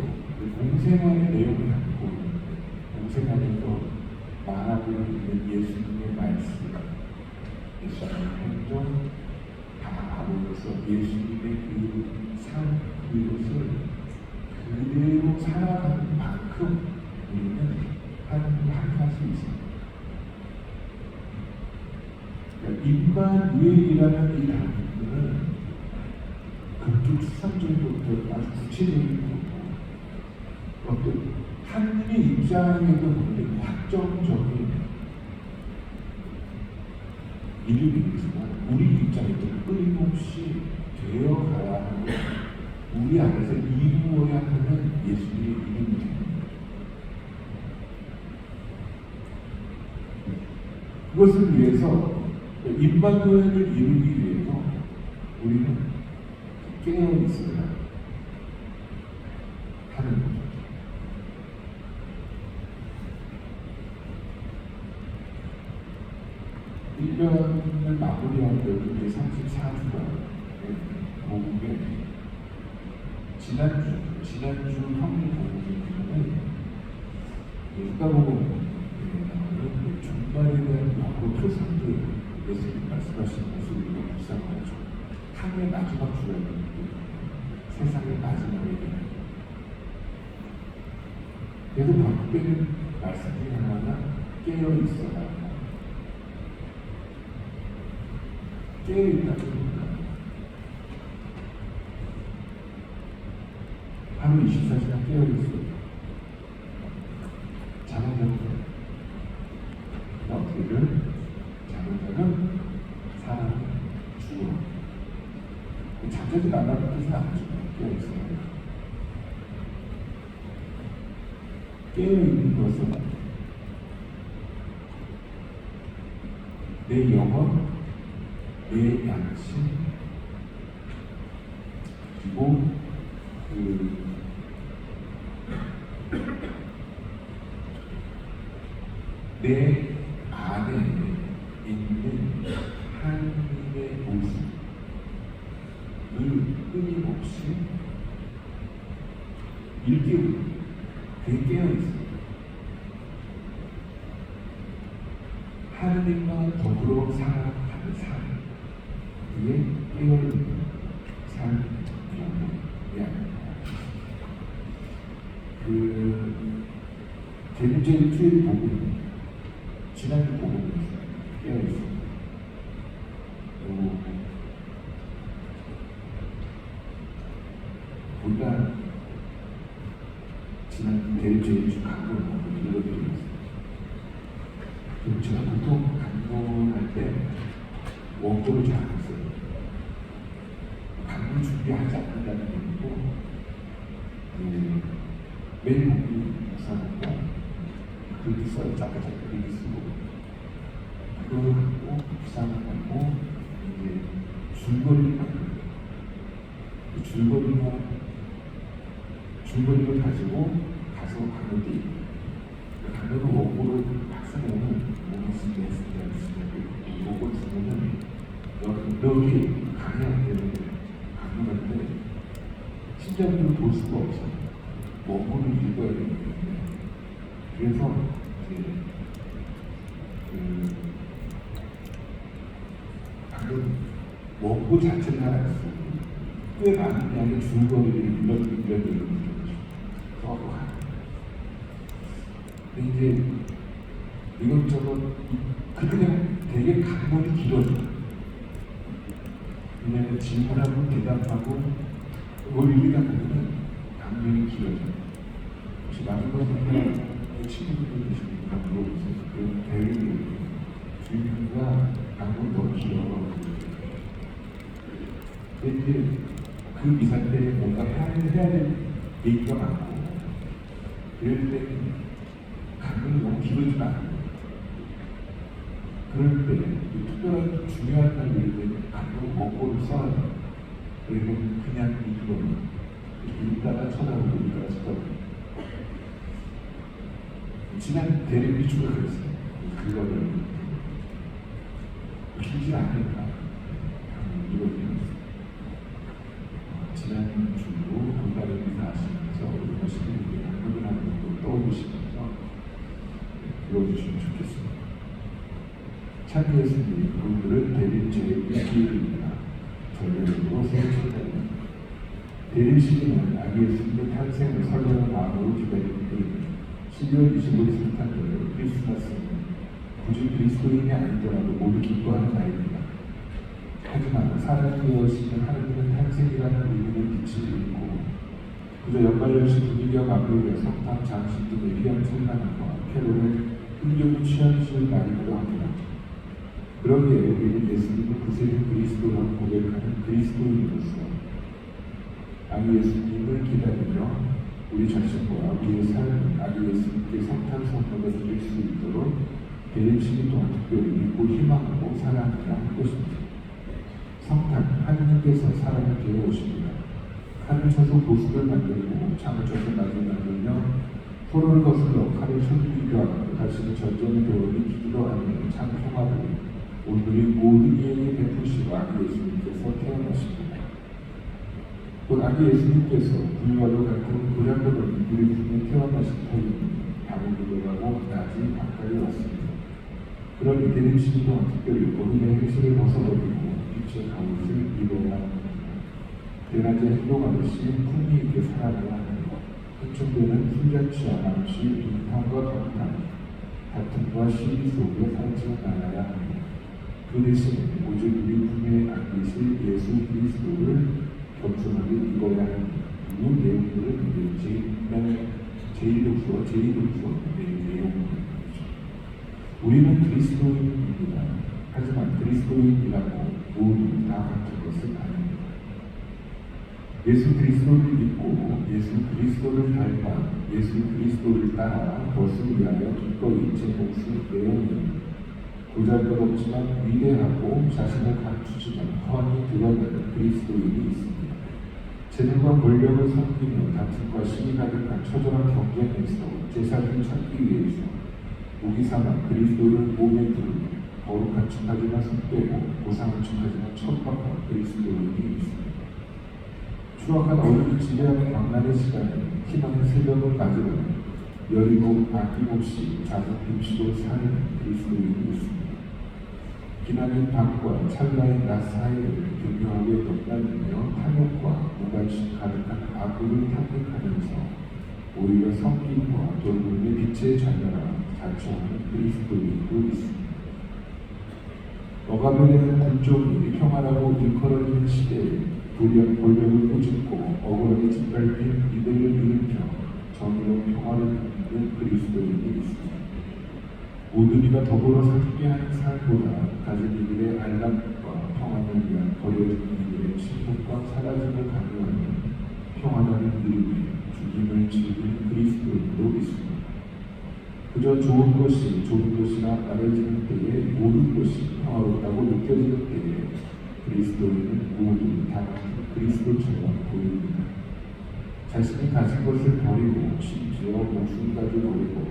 B: 공생활의 내용을 담고 공생활에서 말하고 있는 예수님의 말씀, 예수님의 행동 다 아우러서 예수님의 그 삶, 그것을 그대로 살아가는 만큼 우리는 하나님과 함께할 수 있습니다. 그러니까 임마누엘이라는 이 단어는 극도 추상적인 것도 아주 구체적인 것도 어떤 하나님의 입장에서 보는 확정적인 이름이지만 우리 입장에서 끊임없이 되어가야 하는 우리 안에서 이루어야 하는 예수님의 이름입니다. 그것을 위해서 임마누엘을 이루기 위해서 우리는 깨어 있어야 하는 거죠. 일년을 마무리하는 여기 34주가 복음에 지난주 형리 복음에는 누가복음 종말에 대한 영어 표상들 예수님 말씀하신 것을 우리가 묵상하죠. 삶의 마지막 주라는 세상의 마지막에 대한 그래서 반복되는 말씀 중에 하나가 깨어 있어라. 깨어 있다는 겁니다. 하루 24시간 깨어 있어요. 잠은 자는 어떻게든 잠은 자는 사람이 죽어. 잠자지 말라는 뜻은 아니죠. 깨어 있어요. 깨어 있는 것은 내 영혼, 내 양심, 그리고 내 안에 있는 하나님의 모습을 끊임없이 일깨우고 그게 깨어있습니다. 하나님과 더불어 살아가는 삶, 그게 깨어있는 삶이라고 이야기합니다. 제일 주일 복음, 지난주 복음에서 깨어있습니다. 우리가 지난 제일 주 강론을 읽어드리겠습니다. 제가 보통 강론할 때 원고를 잘 안 써요. 강론 준비하지 않는다는 얘기고, 매일 목요일 목사님과 글도 써요. 작게 글도 쓰고, 그걸 하고 묵상을 하고 이제 줄거리를 만들어요. 줄거리를 가지고 가서 강론도 있고, 강론을 원고를 막 쓰면은 뭐였습니다 원고를 쓰면은 여기 강의할 때는 강론할 때 신자분들 볼 수가 없어요. 원고를 읽어야 되기 때문에. 그래서 이제 강론 원고 자체를 하나 쓰고 꽤 많은 양의 줄거리를 읽어드리는 거죠. 써도 가요. 근데 이제 이것저것 그냥 되게 강론이 길어져요. 왜냐하면 질문하고 대답하고 뭘 읽다 보면 강론이 길어져요. 혹시 마지막에 친구분들 계시니까 물어보세요. 그 대리를 주인공과 강론이 너무 길어. 근데 이제 그 미사 때 뭔가 해야 될 얘기가 많고 그럴 때 강론이 너무 길어지면 안 돼요. 그럴 때 특별한 중요한 날일 때 강론 원고를 써야 돼요. 그리고 그냥 읽다가 쳐다보고 읽다가 쳐다보고 지난 대리비추가 그랬어요. 그거를 길지 않으니까 읽어드리면서 지난 주로 돌발을 인사하시면서 우리 모습을 강론이라는 것도 떠오르시면서 읽어주시면 좋겠습니다. 참 예수님, 오늘은 대리죄의 기일입니다. 전례로 생각합니다. 대리시기는 아기 예수님의 탄생을 설레는 마음으로 기다리는 때입니다. 12월 25일 성탄절 크리스마스는 굳이 그리스도인이 아니더라도 모두 기뻐하는 날입니다. 하지만 사랑되어지는 하나님의 탄생이라는 의미는 빛을 잃고 그저 연말연시 분위기와 맞물려 성탄 장식 등의 희한 찬란함과 캐롤의 흥겨운 취향실 날이기도 합니다. 그러기에 우리는 예수님을 구세주 그리스도라고 고백하는 그리스도인으로서 아기 예수님을 기다리며 우리 자신과 우리의 삶을 아기 예수님께 성탄 선물로 드릴 수 있도록 대립시기 동안 특별히 믿고 희망하고 사랑하며 할 것입니다. 성탄, 하느님께서 사람이 되어 오십니다. 칼을 쳐서 보습을 만들고 창을 쳐서 낙을 만들며 포로를 거슬러 칼을 손비교하고 다시는 전쟁의 배우니 기기도 아니면 창송하고 오늘이 모든 이에게 베푸시고 아기 예수님께서 태어나십니다. 또 아기 예수님께서 불과도 같은 불량도 없는 우리 품에 태어나신 터이니 밤을 들어가고 낮이 가까이 왔습니다. 그러니 대립시기 동안 특별히 어린의 행실을 벗어버리고 빛의 가옷을 입어야 합니다. 대낮에 행동하듯이 품위 있게 살아가야 합니다. 흑중대는 술잔치와 남시, 빈탕과 덕탄, 다툼과 시비 속에 살지 말아야 합니다. 그 대신 오직 우리 품에 안기실 예수 그리스도를 겸손하게 입어야 합니다. 이 내용들은 제2독서 내용입니다. 우리는 그리스도인입니다. 하지만 그리스도인이라고 모두 다 같은 것은 아닙니다. 예수 그리스도를 믿고 예수 그리스도를 닮아 예수 그리스도를 따라 벗을 위하여 기꺼이 제 목숨을 내어놓는 보잘것없지만 위대하고 자신을 감추지만 훤히 드러내는 그리스도인이 있습니다. 재능과 권력을 섬기며 다툼과 시기 가득한 처절한 경쟁에서 제사를 찾기 위해서 무기삼아 그리스도를 몸에 두르고 거룩한 척하지만 손 빼고 고상한 척하지만 천박한 그리스도인이 있습니다. 추악한 어둠이 지배하는 광란의 시간에 희망의 새벽을 맞으려면 여리고 아낌없이 작은 빈시로 사는 그리스도인이 있습니다. 기나긴 밤과 찰나의 낮 사이를 교묘하게 덧날리며 탐욕과 무관심 가득한 악을 탐닉하면서 오히려 성김과 돌봄의 빛의 자녀라 자처하는 그리스도인도 있습니다. 억압에 대한 굴종이 평안하고 일컬어지는 시대에 도리어 권력을 꾸짖고 억울하게 짓밟힌 이들을 일으켜 정의로 평화를 갖는 그리스도인이 있습니다. 모두가 더불어 살게 하는 삶보다 가진 이들의 안락과 평안을 위한 버려진 이들의 침묵과 사라짐을 강요하는 평안하는 이름에 죽임을 즐기는 그리스도인도 있습니다. 그저 좋은 것이나 말해지는 때에 모든 것이 평화롭다고 느껴지는 때에 그리스도인은 모두 다 그리스도처럼 보입니다. 자신이 가진 것을 버리고 심지어 목숨까지 버리고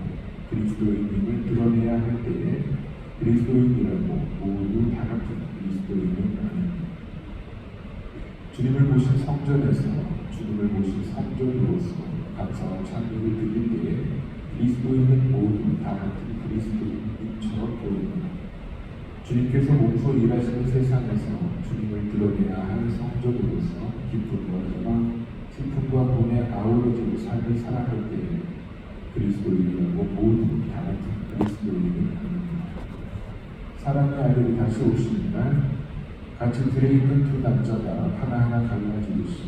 B: 그리스도인임을 드러내야 할 때에 그리스도인이라고 모두 다 같은 그리스도인은 아닙니다. 주님을 모신 성전에서 주님을 모신 성전으로서 감사와 찬미를 드릴 때에 그리스도인은 모두 다 같은 그리스도인처럼 보입니다. 주님께서 몸소 일하시는 세상에서 주님을 드러내야 할 성전으로서 기쁨과 희망, 슬픔과 돈에 아우러지는 삶을 살아갈 때에 그리스도인이라고 모두 다 같은 그리스도인을 아닙니다. 사랑의 아들이 다시 오시는 날 같이 들어있는 두 남자가 하나하나 갈라지듯이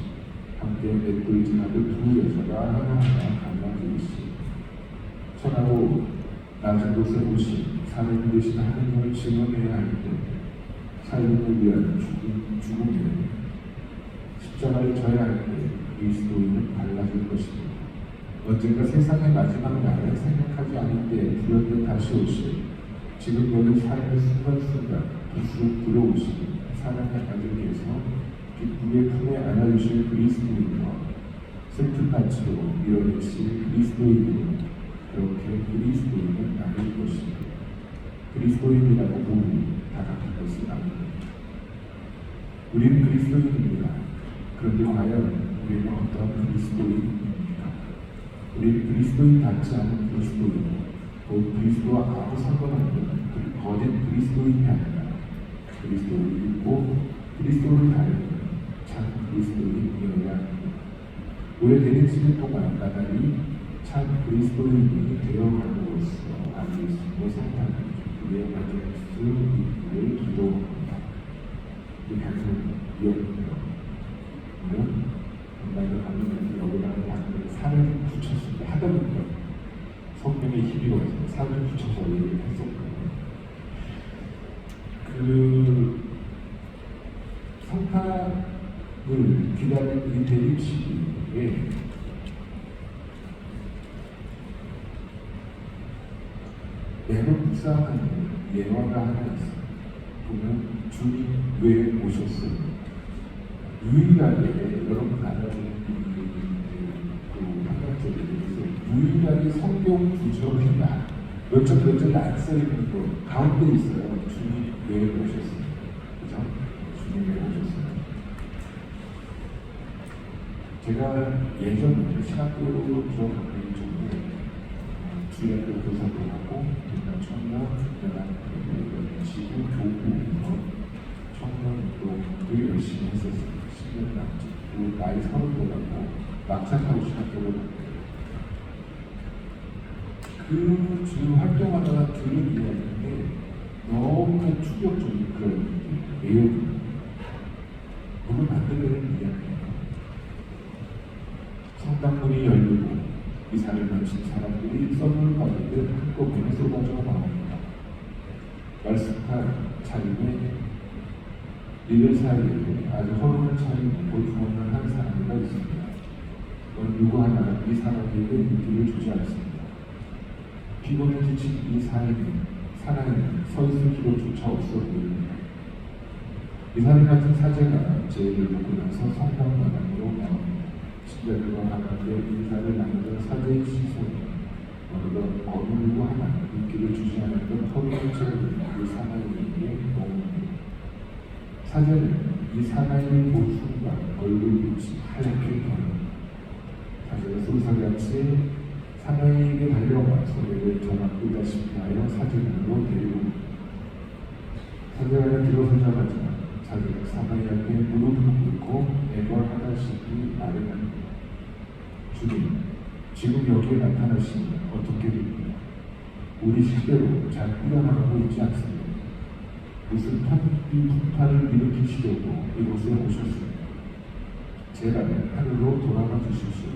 B: 함께 맷돌질하듯 두 여자가 하나하나 갈라지듯이 천하고 낮은 곳에 오신 사는 되신 하느님을 증언해야 할 때 삶을 위한 죽음에 십자가를 져야 할 때 그리스도인은 달라질 것입니다. 언젠가 세상의 마지막 날을 생각하지 않을 때 불현듯 다시 오실 지금 여기 삶의 순간순간 부스로 들어오시는 사랑의 아들께서 기쁘게 품에 안아주실 그리스도인과 슬픈 낯으로 밀어내실 그리스도인으로 그렇게 그리스도인은 아닐 것입니다. 그리스도인이라고 모두 다 같은 것은 아닙니다. 우리는 그리스도인입니다. 그런데 과연 우리는 어떤 그리스도인입니까? 우리는 그리스도인 같지 않은 그리스도인, 또 그리스도와 아무 상관없는 거짓 그리스도인이 아니라 그리스도를 믿고 그리스도를 닮은 참 그리스도인이어야 합니다. 오래된 시간 동안 나날이 참 그리스도인이 되어감으로써 아주 예수님의 성탄을 기쁘게 맞이할 수 있기를 기도합니다. 이 방송 이어집니다. 오늘 정말 감독님이 여기다가 방송을 살을 붙였습니다. 하다 보니까 성령의 힘이 와서 살을 붙여서 얘기를 했었거든요. 그 성탄을 기다리는 이 대립 시기에 매우 묵상하는 예화가 하나 있어요. 보면 주님 왜 오셨어요? 유일하게 여러분 나눠지는 그 한가지에 대해서 유일하게 성경 구절이 몇 절 안 써있는 거 가운데 있어요. 주님 왜 오셨어요? 그죠? 주님 왜 오셨어요? 제가 예전에 신학교로 들어가기 전에 주일학교 교사도 하고 일단 청년, 지금 교부, 청년도 열심히 했었어요. 10년 남짓. 그리고 나이 30대라고 막차 타고 신학교를 갔어요. 그 주 활동하다가 들은 이야기인데 너무나 충격적인 그런 내용입니다. 물론 만들어내는 이야기예요. 성당문이 열리고 이사를 마친 사람들이 썸을 받는데 한꺼번에 쏟아져 나옵니다. 말씀한 차림에 이들 사이에 아주 허름한 차림, 볼품없는 한 사람이 있습니다. 그건 누구 하나 이 사람에게 인기를 주지 않습니다. 피곤해 지친 이 사람이 살아있는 서 있을 기로조차 없어 보입니다. 이 사람 같은 사제가 제의를 보고 나서 성당마당으로 나옵니다. 신자들과 함께 인사를 나누던 사제의 시선이 어느덧 어느 누구 하나 인기를 주지 않았던 허름한 채를 그 사람이 사제는 이 사나이를 본 순간 얼굴빛이 하얗게 변합니다. 사제가 쏜살같이 사나이에게 달려와 소리를 전합되다시피 하여 사제문으로 데리고 옵니다. 사제가 들어서자마자 자기가 사나이 앞에 무릎을 꿇고 애걸하다시피 말을 합니다. 주님, 지금 여기에 나타나시니 어떻게 됩니까? 우리 식대로 잘 꾸려나가고 있지 않습니다. 무슨 풍파를 일으키시려고 이곳에 오셨습니다. 제발 하늘로 돌아가 주십시오.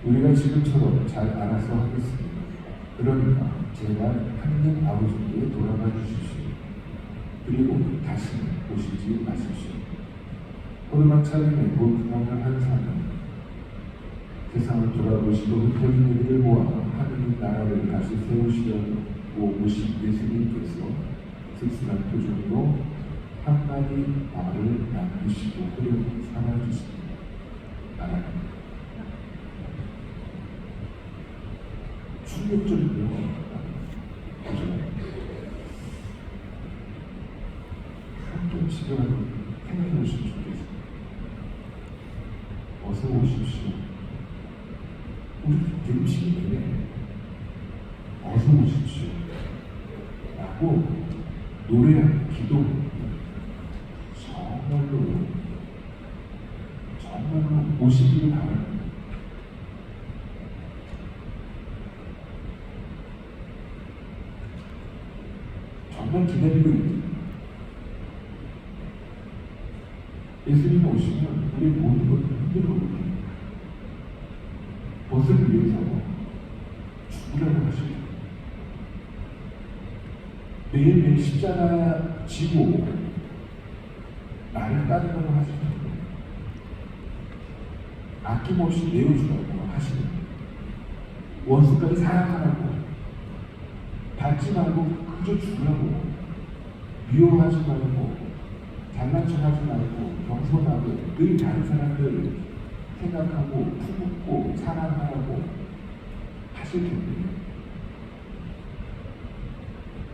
B: 우리가 지금처럼 잘 알아서 하겠습니다. 그러니까 제발 하느님 아버지께 돌아가 주십시오. 그리고 다시 오시지 마십시오. 호르마차림의 고통을 한 사람, 세상을 돌아보시고 흩어진 우리를 모아 하느님 나라를 다시 세우시려고 오신 예수님께서 씁쓸한 표정으로 한마디 말을 남기시고 흐름이 사라지십니다. 나라입니다. 충격적인 영화입니다. 한좀 지금 생각해 보시면 좋겠습니다. 어서 오십시오. 우리 음식인데 어서 오십시오. 라고 노래하는 기도 정말로 오시기를 바랍니다. 정말 기다리고 있습니다. 예수님이 오시면 우리 모든 것을 흔들어 놓습니다. 벗을 위해서 죽으라고 하십니다. 매일매일 십자가 지고 나를 따르라고 하십니다. 아낌없이 내어주라고 하십니다. 원수까지 사랑하라고, 받지 말고 그저 주라고, 미워하지 말고, 잘난 척하지 말고, 겸손하고 늘 다른 사람들을 생각하고 품고 사랑하라고 하실 텐데,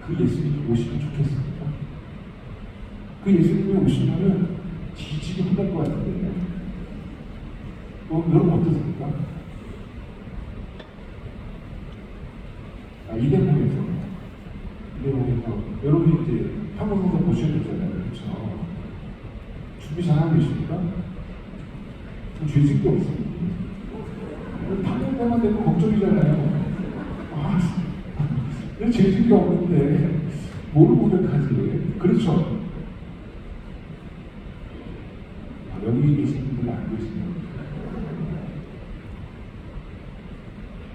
B: 그 예수님이 오시면 좋겠습니까? 그 예수님이 오시면은 지지고 끝날 것 같은데, 여러분 어떠십니까? 이 대목에서 여러분이 이제 한국에서 보셔야 되잖아요, 그렇죠? 준비 잘하고 계십니까? 죄짓게 없습니다. 방금 때만 되면 걱정이잖아요. 죄짓게 없는데 뭘 고백하지? 그렇죠? 여기 계신 분들 안 계시면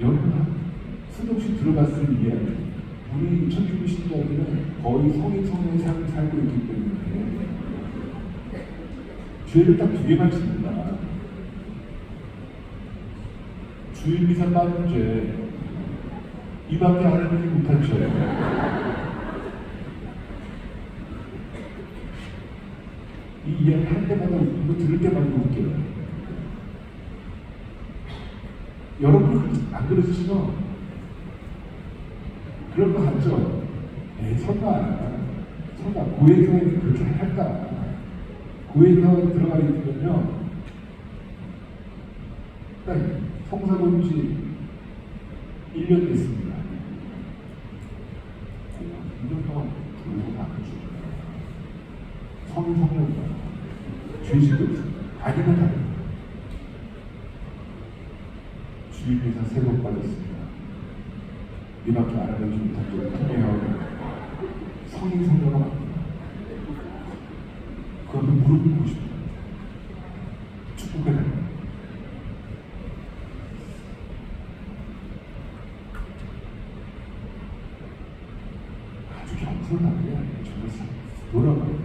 B: 여러분 수없이 들어봤을 이야기. 우리 천주교 신자들은 거의 성인성의 삶을 살고 있기 때문에 죄를 딱 두 개만 짓는다. 주일미사 빠진 죄, 이밖에 알아내지 못한 죄. 이 이야기 할 때마다 이거 들을 때마다 웃겨요. 여러분 안 그러시죠? 그럴 것 같죠? 설마 고해성에 그렇게 할까? 고해성 들어가 있으면요, 딱 성사 본 지 1년 됐습니다. 1년 동안 들어서 안 해주죠. 성령과 죄식도 있습니다. 아니면 다릅니다. 주일에서 세번 빠졌습니다. 이밖에 알아내지 못한 점을 통해하고 성인 성녀가 맞습니다. 그런데 무릎 꿇고 싶다. 축복해 달라. 아주 겸손하게 정말 돌아가요.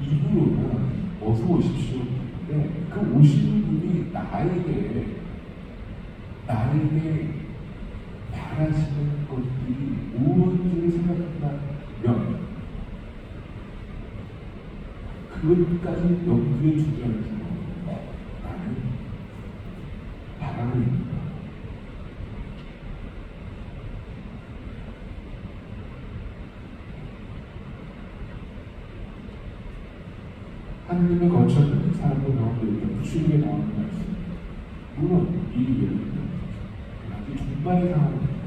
B: 입으로는 어서 오십시오. 근데 그 오시는 분이 나에게 바라시는 것들이 무엇인지를 생각한다면 그것까지 염두에 두지 않고 나는 바라고 있는가? 하느님의 거처는 사람도 나오고 있다. 출입에 나오는 말씀. 물론 이 외에는 아주 종말의 상황입니다.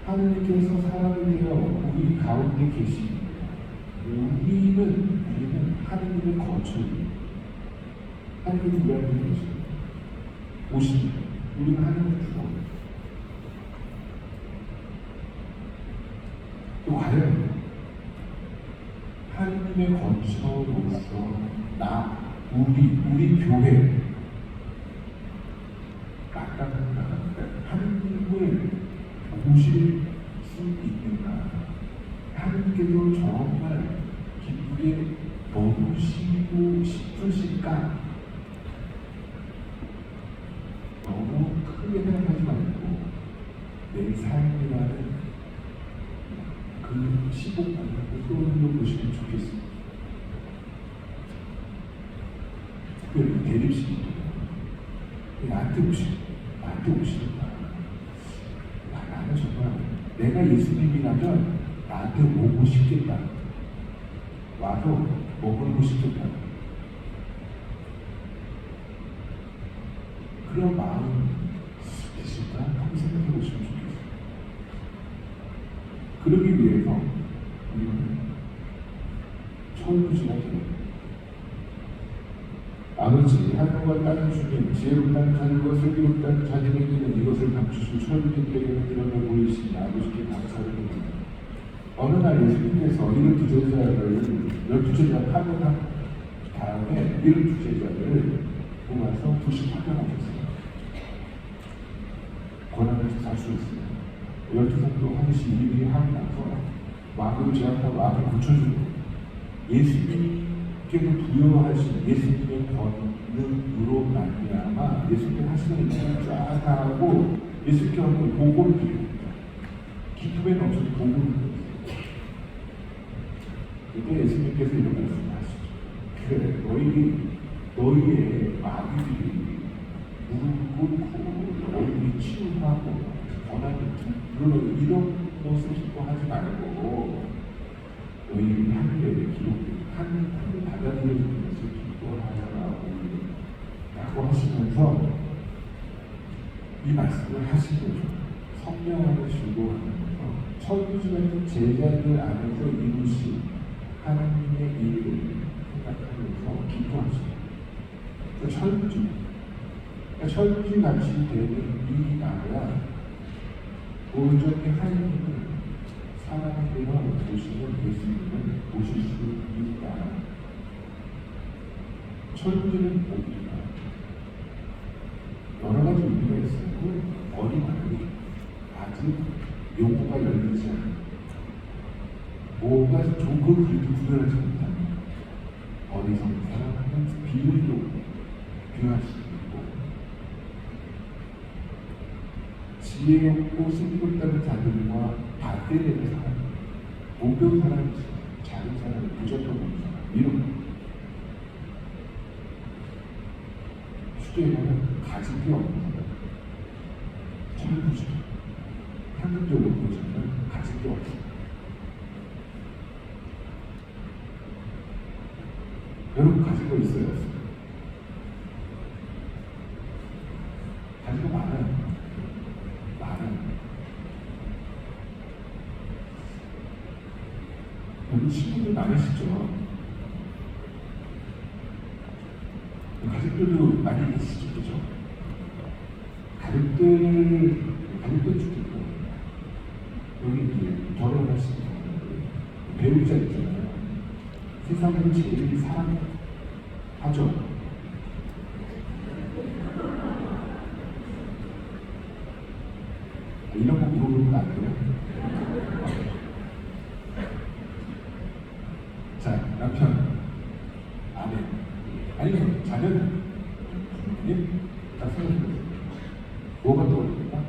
B: 하느님께서 사람을 되어 우리 가운데 계십니다. 우리는 하느님의 거처입니다. 하느님이 우리한테 계십니다. 오십니다. 우리는 하느님의 주어입니다. 또 과연 하느님의 거처로서 우리 교회 마땅한가? 하느님을 보실 수 있는가? 하느님께서 정말 기쁘게 머무시고 싶으실까? 너무 크게 생각하지 말고 내 삶이라는 그 시복만을 떠올려 보시면 좋겠습니다. 특별히 대립식입니다. 나한테 오시는가? 나는 정말 내가 예수님이라면 나한테 오고 싶겠다. 와서 머물고 싶겠다. 그런 마음 계실까? 한번 생각해 보시면 좋겠어요. 그러기 위해서 우리는 철부지가 됩니다. 아버지, 하늘과 땅을 주님, 지혜롭다는 자들과 슬기롭다는 자들에게는 이것을 감추시고 철부지에게는 이런 보이시니 아버지께 감사를 드립니다. 어느 날 예수님께서 12 제자를 파견한 다음에 12 제자를 모아서 2씩 파견하셨어요. 권한을 자수했어요. 12성도 하나씩 일일이 하고 나서 왕을 제압하고 왕을 고쳐주고 예수님께서 부여하신 예수님의 권능으로 말미암아 예수님 하시는 일을 쫙 하고 예수님께 보고를 드립니다. 기쁨에 넘쳐서 보고를 드립니다. 그때 예수님께서 이런 말씀을 하시죠. 그래, 너희의 마귀들이 무릎 꿇고 너희들이 치유하고 권한을 물론 이런 것을 기뻐하지 말고 너희 하늘에 기록된 하늘 받아들여진 것을 기뻐하라고 하시면서 이 말씀을 하신 거죠. 성령을 즐거워하면서 천주주 같은 제자들 안에서 이루신 하나님의 일을 생각하면서 기뻐하십니다. 천주주 같이 되는 이 나라 온전히 하나님을 사랑되어 보시는 예수님을 보실 수 있다. 천주는 뭡니까? 여러 가지 의미가 있어요. 어린아이, 아직 용어가 열리지 않은 뭐가 좋은 걸 그래도 구별하지 못하는 어리석은 사람은 비밀로 표현할 수 있고 지혜롭고 슬기롭다는 자들과 반대되는 사람, 못 배운 사람, 작은 사람, 부족한 사람, 이런 수도에는 가진 게 없는 사람, 철부지, 현실적으로 보자면 가진 게 없습니다. 여러분 가진 거 있어요? 없어요? 가진 거 많아요. 여기 친구들 많으시죠? 가족들도 많이 계시죠? 그죠? 가족들 좋겠고 여기 결혼하신 배우자 있잖아요. 세상에서 제일 사랑하죠? 이런 거 물어보면 안 돼요? 자, 남편, 아내, 아니면 자녀는 다 생각해보세요. 뭐가 떠오릅니까?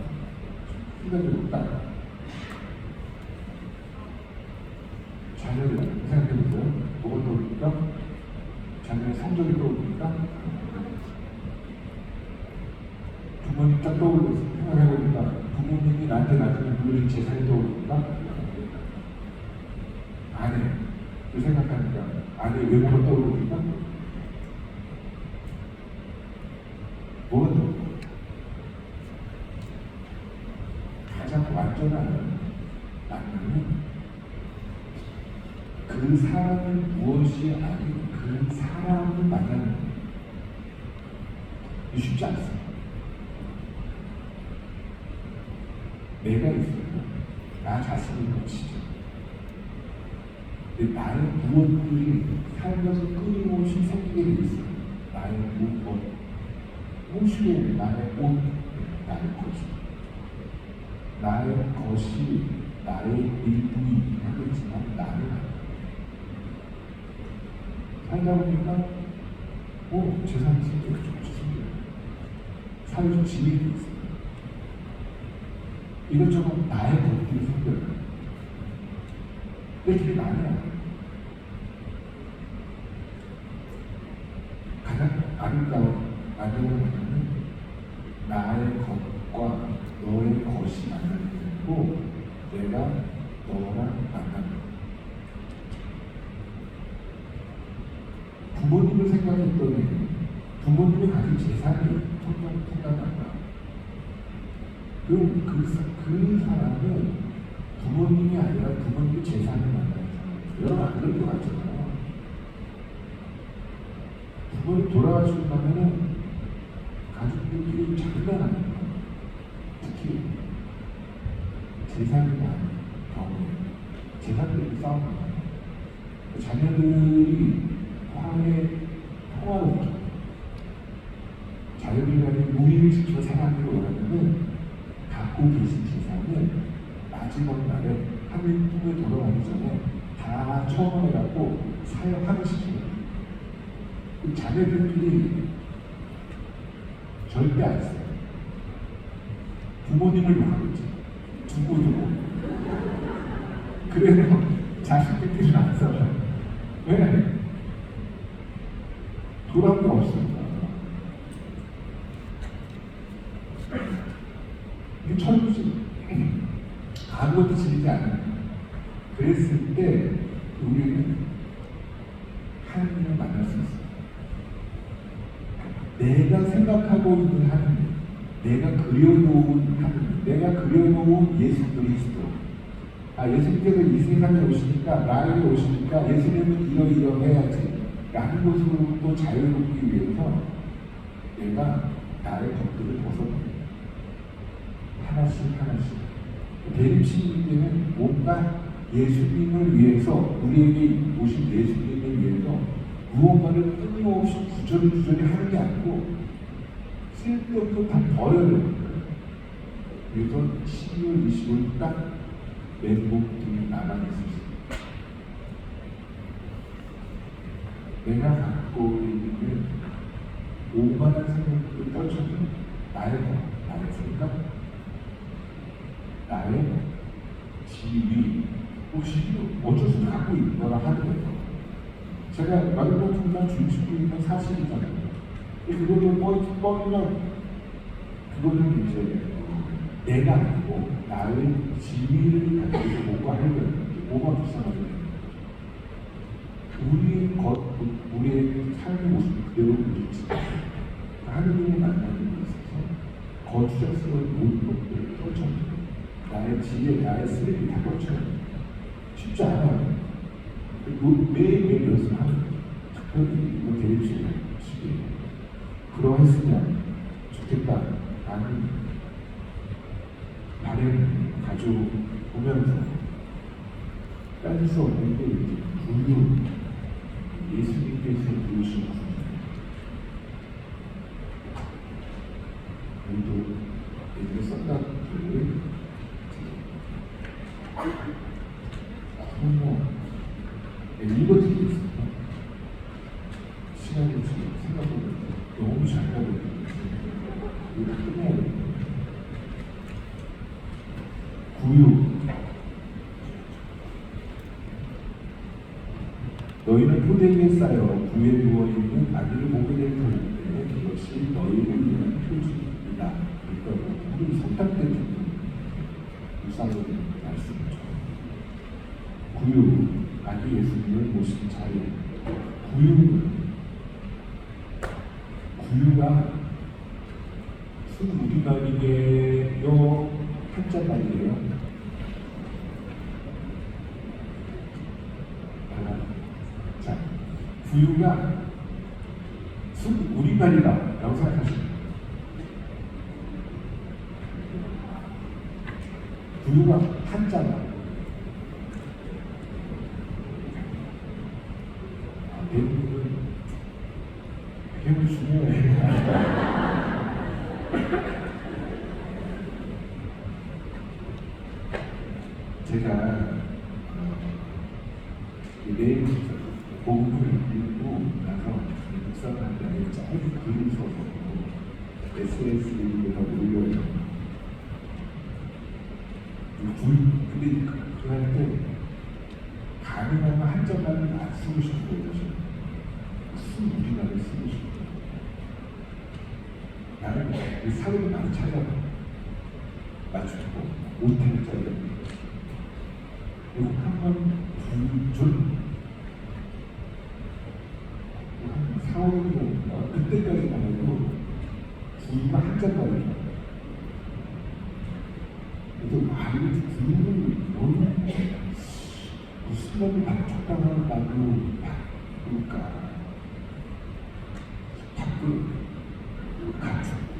B: 순간적으로 딱 자녀를 생각해보세요. 뭐가 떠오릅니까? 자녀의 성적이 떠오릅니까? 부모님 딱 떠올려서 생각해보니까 부모님이 나한테 나중에 물려준 재산이 떠오릅니까? 아내, 생각하니까 안에 외모가 떠오르니까 뭐가 떠오르? 가장 완전한 만남은 그 사람을 무엇이 아닌 그 사람을 만나는 거예요. 이게 쉽지 않습니다. 내가 있어요. 나 자신을 고치죠. 근데 나의 무엇들이 살면서 끊임없이 생기게 돼 있어요. 나의 무엇, 무엇이 나의 옷, 나의 것이, 나의 것이 나의 일부이긴 하겠지만 나는 아니야. 살다 보니까 재산이 생기고 조금씩 생겨요. 사회적 지위도 있어요. 이것저것 나의 것들이 생겨요. 근데 그게 나냐? 가장 아름다운 만남은 나의 것과 너의 것이 만나는 거고 내가 너랑 만나는 거. 부모님을 생각했더니 부모님이 가진 재산이 생각난다. 그럼 그 사람은 부모님이 아니라 부모님의 재산을 만나는 사람이에요. 여러분 안 그럴 것 같잖아요. 부모님 돌아가시고 나면은 가족들끼리 장난하는 거예요. 특히 재산이 많은 경우에 재산들이 싸우는 거예요. 자녀들이 평화를 줘. 자녀들 간에 우위를 지켜 살아가기를 원하면은 갖고 계신 재산을 마지막 날에 하늘 품에 돌아가기 전에 다 처분해갖고 사역하게 시키는 거예요. 그 자녀들끼리 절대 안 써요. 부모님을 욕하겠지. 두고두고. 그래서 자식들끼리는 안 써요. 왜? 돌아올 게 없으니까. 이게 철부지. 아무것도 지리지 않아요. 그랬을 때 우리는 하나님을 만날 수 있어요. 내가 생각하고 있는 하나님, 내가 그려놓은 하나님, 내가 그려놓은 예수 그리스도. 예수님께서 이 세상에 오시니까, 나에게 오시니까 예수님은 이러해야지 라는 것으로 또 자유롭기 위해서 내가 나의 것들을 벗어버려요. 하나씩 대립신일 때는 뭔가 예수님을 위해서, 우리에게 오신 예수님을 위해서 무언가를 끊임없이 부절히 하는 게 아니고 쓸데없고 다 버려야 되는 거예요. 그래서 12월 20일 딱 맹목들이 남아있을 수 있어요. 내가 갖고 있는 오만한 생각들을 떨쳐주는 나의 생각, 나의 지위, 어쩔 수 없이 갖고 있는 거라 하는 거예요. 제가 말로 정말 주입시키고 있는 사실이잖아요. 그거를 뻔히면 그거는 이제 내가 아니고 나의 지위를 가지고 뭔가 하려는 뭐가 불쌍하죠. 우리의 삶의 모습을 그대로 보이지. 하느님을 만나는 데 있어서 거추장스러운 모든 것들을 떨쳐내고 나의 지혜, 나의 쓰레기 다 떨쳐내고 쉽지 않아요. 매일매일 연습하는 거죠. 특별히 이거 대립시간 시기에 그러했으면 좋겠다 라는 바램을 가져보면서 따질 수 없는 게 이제 불교, 예수님께서 부르신 구주. 우리도 예전에 썼던 글을 읽어드리겠습니다. 시간이 지금 생각보다 너무 잘 가고 있는데 이거 끝내야 됩니다. 구유. 너희는 포대기에 쌓여 구에 누워있는 아기를 보게 될 터인데 그것이 너희를 위한 표징이다. 그러니까 우리 선택된 우상의 말씀이죠. 구유. 아기 예수님을 모신 자리, 구유가 무슨 우리말이게요? 한자말이에요. 자, 구유가 무슨 우리말이다라고 생각하시면 구유가 한자말. 대부분은 되게 중요해요. 제가 내일 복음을 읽고 나서 묵상하는데 짧은 글을 써서 SNS에다 올려요. 근데 그할 때 가능하면 한자말을 안 쓰고 싶어요. 무슨 우리말을 쓰고 싶어요. 나는 그 사회를 많이 찾아봐. 맞추고 못하는 자리가 그리고 한번 준 한 4, 5년 그때까지만 해도 구유가 한자말이에요. 그래서 말을 구유를 너무 무슨 말을 적당한 말로 바꿀까?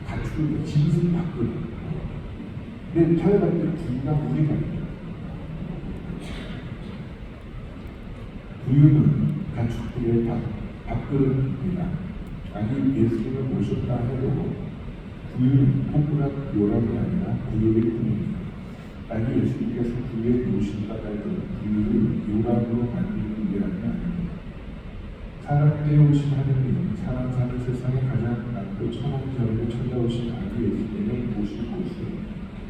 B: 가축을 짐승 바꾸는. 근데 찾아봤을 때 구유가 우리말이에요. 구유는 가축들의 밥그릇입니다. 아니 예수님을 모셨다 해도 구유는 포크나 요람이 아니라 구유일 뿐입니다. 아니 예수님께서 구유에 모신다 해도 구유를 요람으로 만드는 게 아닙니다. 사람 때에 오신 하느님, 사람 사는 세상에 가장 낮고 천왕절에 찾아오신 아기 예수님을 모실 곳은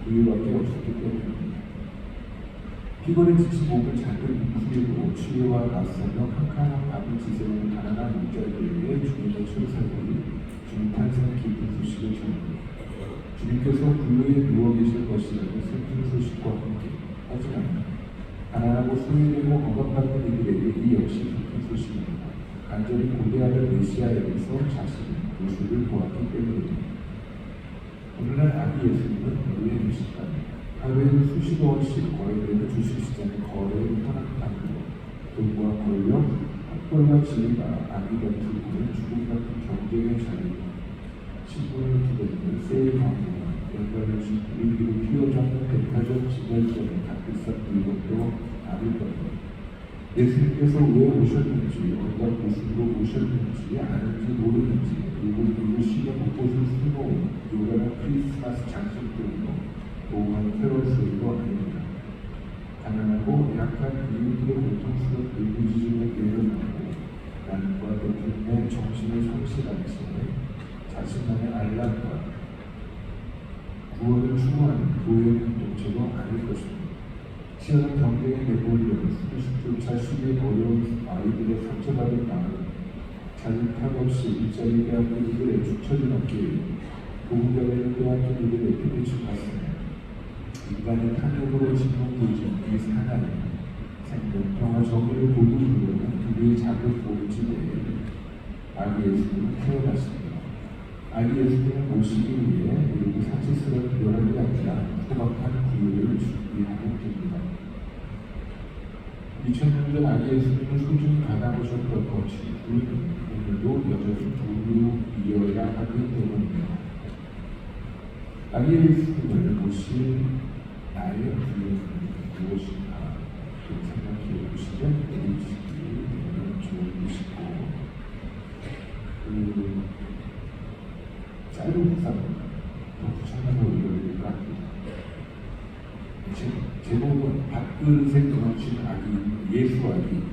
B: 구유밖에 없었기 때문입니다. 피곤에 지친 몸을 잔뜩 풀리고 추위와 맞서며 캄캄한 밤을 지새우는 가난한 목자들에게 주님의 천사들이 주님 탄생 기쁜 소식을 전합니다. 주님께서 구유에 누워 계실 것이라는 슬픈 소식과 함께 하지만 가난하고 소외되고 억압받는 이들에게 이 역시 슬픈 소식입니다. 간절히 고대하는 메시아에게서 자신의 모습을 보았기 때문입니다. 오늘날 아기 예수님은 우리의 메시아입니다. 하루에 수십억 원씩 거래되는 주식시장의 거래를 현황당기고 돈과 권력, 학벌과 지위가 아기 곁을 보는 주국 같은 경쟁의 자리로 신분을 기대는 세일 광고와 연관없이 의기로 휘어잡는 백화점 지발점의 값비싼 물건도 아닐 겁니다. 예수님께서 왜 오셨는지, 어떤 모습으로 오셨는지 아는지 모르는지, 그리고 누구시가 곳곳을 숨어온 요란한 크리스마스 장식들로 보호하는 새로운 소리도 아닙니다. 가난하고 약한 이웃들의 고통스러운 의무지중에 내려놓고 나님과 대통령의 정신을 성실한 채 자신만의 알람과 구원을 추구하는 교회 공동체도 아닐 것입니다. 치열한 경쟁에 내몰려는 수십조차 쉬기 어려운 아이들의 상처받은 마음, 자립함 없이 일자리 대학교 이들의 축처진 어깨에 보호자되는 대학교 이들의 피부치 같습니다. 인간의 탐욕으로 짓밟혀진 이 사나이, 생명, 평화, 정의를 모두 누르는 그의 작은 몸집에 아기 예수님은 태어났습니다. 아기 예수님을 모시기 위해 우리도 사치스러운 요람이 아니라 소박한 구유를 준비하면 됩니다. 2000년 전 아기 예수님을 소중히 받아보셨던 것이 우리는 오늘도 여전히 부유이어야 하기 때문입니다. 아기 예수님을 모실 나의 구유는 무엇인가 생각해 보시면 되시기 좋으시고 짧은 묵상을 더 구체적으로 올려드릴까 합니다. 제목은 밥그릇에 끊어진 아기, 예수 아기.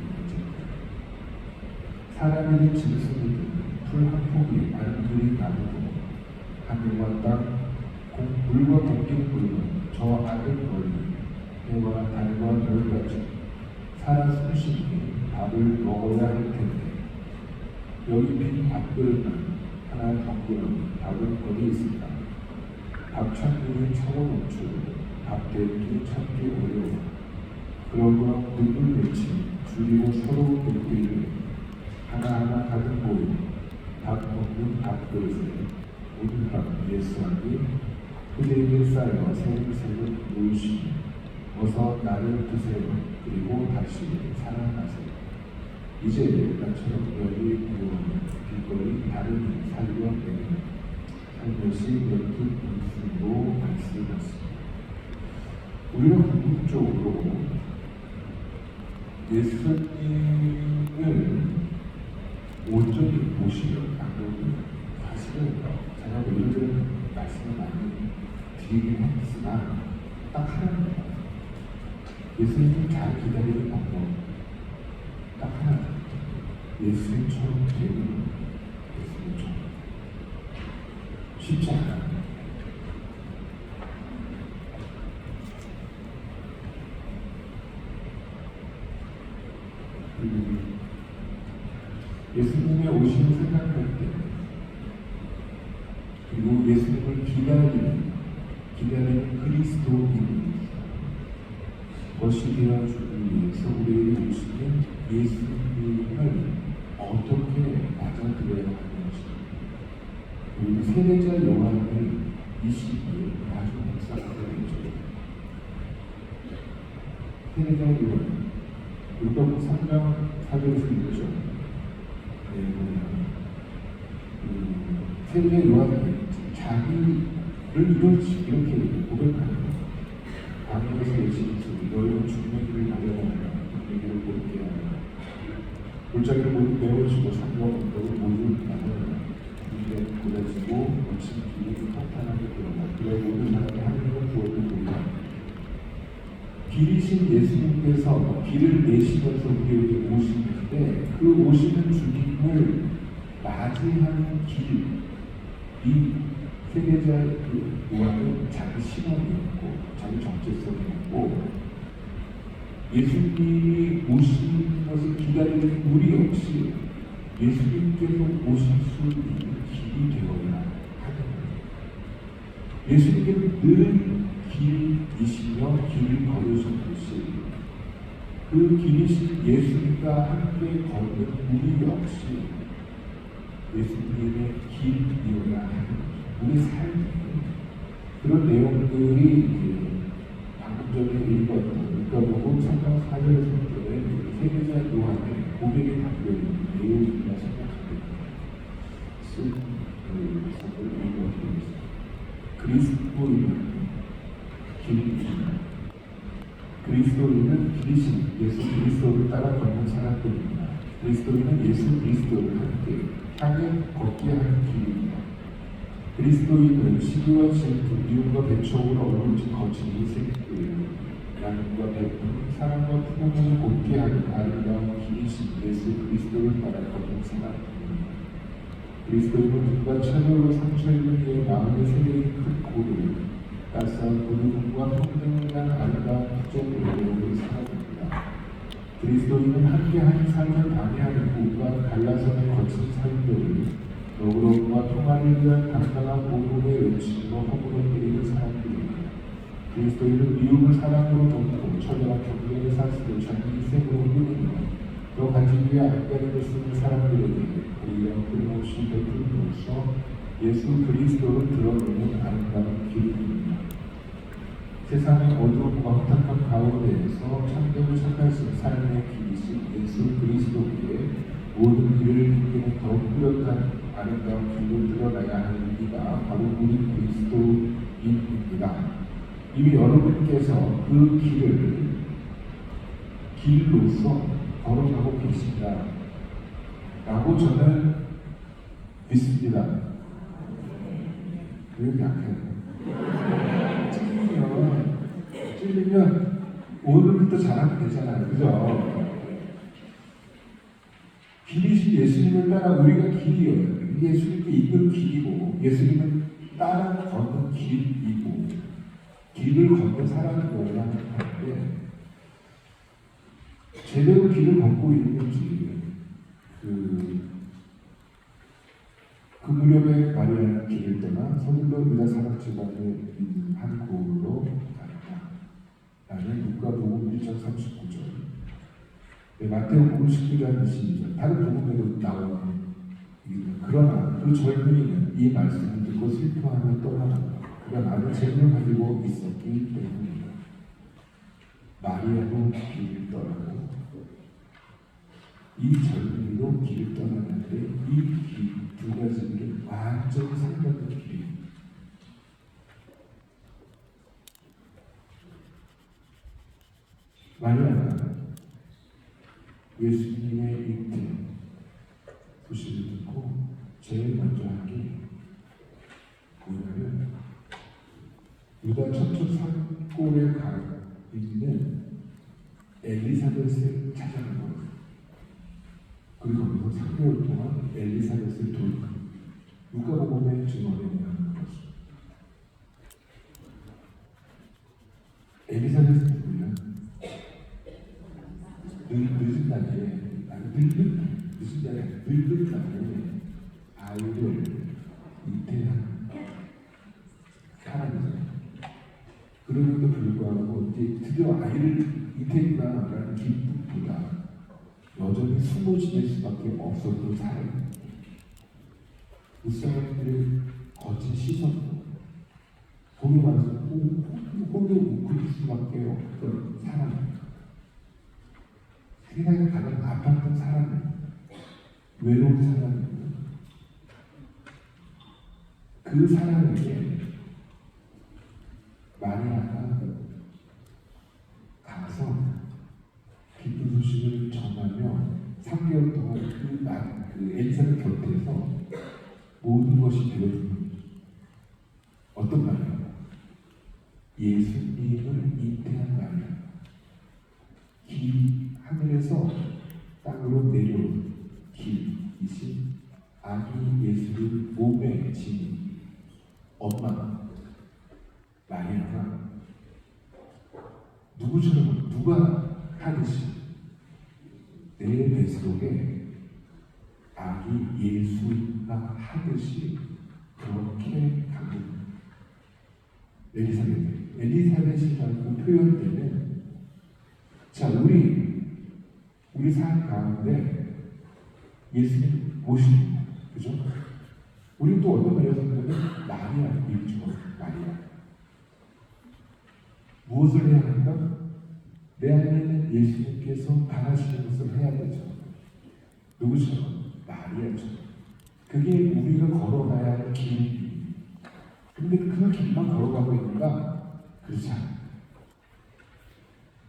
B: 사람에게 짐승이 되는 풀 한 포기에 많은 들이 나누고 하늘과 땅, 물과 공기는 물론 저 아들 멀리 해와 달과 별까지 살아 숨쉬기 밥을 먹어야 할 텐데 여기 빈 밥그릇만 하나 덩그러니 밥은 어디 있을까? 밥 찾기는 차원없고 밥 대기는 찾기 어려워. 그러므로 눈을 내친 줄이고 서로 돕기를 하나하나 가득 모이고 밥 먹는 밥그릇에 오늘 밤 예수하니 그대에게 쌓여 새록새록 모이시니 어서 나를 드세요. 그리고 다시 사랑하세요. 이제 나처럼 열이 부어오는 길거리 다른 살려내는 살며시 연극 분수로 말씀하십니다. 우리가 궁극적으로 예수님을 온전히 모시려고 사실은 제가 이런저런 말씀을 많이 드리긴 했으나 딱 하나입니다. 예수님을 잘 기다리는 방법 딱 하나. 예수님처럼 되는 예수님처럼 쉽지 않아요. 예수님의 오심을 생각할 때 그리고 예수님을 기다리는 그리스도인 것이 되어주기 위해서 우리에게 오시는 예수님을 어떻게 맞아들여야 하는지 우리 세례자 요한을 이 시기에 아주 묵상하게 되죠. 세례자 요한 율법 3장 4절에서 읽죠. 세례자 요한이 자기를 이렇게 고백하는 거예요. 광야에서 예수님이 너희는 중매기를 가려하라 중매기를 모르게 하라 골짜기를 모두 메워주고 산과 언덕을 모두 나눠라 이에 고라지고 거친 길이 평탄하게 되어라 그래 모든 사람이 하늘과 구원을 보리라. 길이신 예수님께서 길을 내시면서 우리에게 오시는데 그 오시는 주님을 맞이하는 이 세계자 요한은 자기 신앙이었고 자기 정체성이었고 예수님이 오시는 것을 기다리는 우리 역시 예수님께서 오실 수 있는 길이 되어야 하는 거예요. 예수님께서 늘 길이시며 길을 걸으셨듯이 그 길이신 예수님과 함께 걷는 우리 역시 예수님의 길이어야 하는 거죠. 우리 삶 그런 내용들이 방금 전에 읽었던 누가복음 3장 4절에서 세계자 요한의 고백에 담겨있는 내용이라 생각합니다. 쓴 사도를 읽어드리겠습니다. 그리스도인은 길입니다. 그리스도인은 길이신 예수 그리스도를 따라 걷는 사람들입니다. 그리스도인은 예수 그리스도를 함께 향해 걷게 하는 길입니다. 그리스도인은 시기와 질투, 미움과 배척으로 어울리지 거친 인생들이에요. 양과 배분, 사랑과 풍성을 곱게 하는 아름다운 길이신 예수 그리스도를 따라 걷는 사람입니다. 그리스도인은 누가 차별로 상처 입은 이의 마음의 세계의 큰 고를 따스한 고르움과 평등을 위한 아름다운 부정을 외우는 사람입니다. 그리스도인은 함께하는 삶을 방해하는 꿈과 갈라서는 거친 삶들을 너그러움과 통화를 위한 당당한 모범의 외침으로 허물어뜨리는 사람들입니다. 그리스도인은 미움을 사랑으로 돕고 처절한 경쟁의 사슬을 자기 인생으로 끊으며 또 가진 위에 안간힘을 쓰는 사람들에게 우리가 끊임없이 베풀므로써 예수 그리스도를 드러내는 아름다운 길입니다. 세상의 어두움과 혼탁한 가운데에서 참되고 착할 수 있는 삶의 길이신 예수 그리스도께 모든 길을 이끄는 더욱 뚜렷한 아름다운 길을 드러나야 하는 이가 바로 우리 그리스도인입니다. 이미 여러분께서 그 길로서 걸어가고 계신다 라고 저는 믿습니다. 왜 이렇게 약해요? 찔리면 오늘부터 잘하면 되잖아요. 그죠? 길이신 예수님을 따라 우리가 길이에요. 예수님께 이끄는 길이고 예수님을 따라 걷는 길이고 길을 걷는 사람이어야 하는데 제대로 길을 걷고 있는지 그 무렵에 마리아는 길을 떠나 서둘러 유다 사람 지방에 있는 한 고을로 갔다. 나는 누가복음 1장 39절 마태복음 19장 22절 다른 복음에도 나오는 얘기입니다. 그러나 그 젊은이는 이 말씀을 듣고 슬퍼하며 떠나간다. 그가 많은 재물을 가지고 있었기 때문이다. 마리아도 길을 떠나고 이 젊은이도 길을 떠나는데 이 길 두 가지 길은 완전히 상반된 길입니다. 마리아는 예수님의 잉태 소식을 듣고 제일 먼저 한 게 뭐냐면 유다 첩첩 산골에 가 있는 엘리사벳을 찾아간 거예요. 그리고 거기서 3개월 동안 엘리사벳을 돌고 누가복음의 증언에 대한 것입니다. 엘리사벳은 누구냐? 늦은 나이에 늙은 나이에 아이를 잉태한 사람이잖아요. 그럼에도 불구하고 이제 드디어 아이를 잉태했구나라는 기쁨보다 여전히 숨어 지낼 수밖에 없었던 사람입니다. 그 사람들의 거친 시선, 거기 와서 혼자 웃을 수밖에 없던 사람입니다. 세상에 가장 아팠던 사람입니다. 외로운 사람입니다. 그 사람에게 마리아가 가서 기쁜 소식을 전하며 3개월 동안 그 엘리사벳 곁에서 모든 것이 되어집니다. 어떤 말이에요? 예수님을 잉태한 말이에요. 길, 하늘에서 땅으로 내려온 길이신 아기 예수를 몸에 지닌 엄마 마리아가 누구처럼 누가 하듯이 내 뱃속에 아기 예수가 하듯이 그렇게 가고 엘리사벳이라는 표현되는 자 우리 삶 가운데 예수님 모십니다. 그죠? 우리 또 어떤 면에서 보면 마리아 일주고 마리아 무엇을 해야 할까? 내 안에 있는 예수님께서 바라시는 것을 해야 되죠. 누구처럼? 마리아처럼. 그게 우리가 걸어가야 할 길입니다. 근데 그 길만 걸어가고 있는가? 그렇지 않아요.